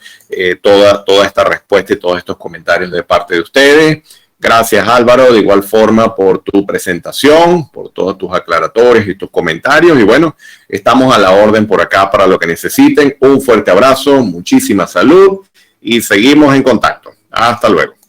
toda esta respuesta y todos estos comentarios de parte de ustedes. Gracias, Álvaro, de igual forma por tu presentación, por todos tus aclaratorios y tus comentarios. Y bueno, estamos a la orden por acá para lo que necesiten. Un fuerte abrazo, muchísima salud y seguimos en contacto. Hasta luego.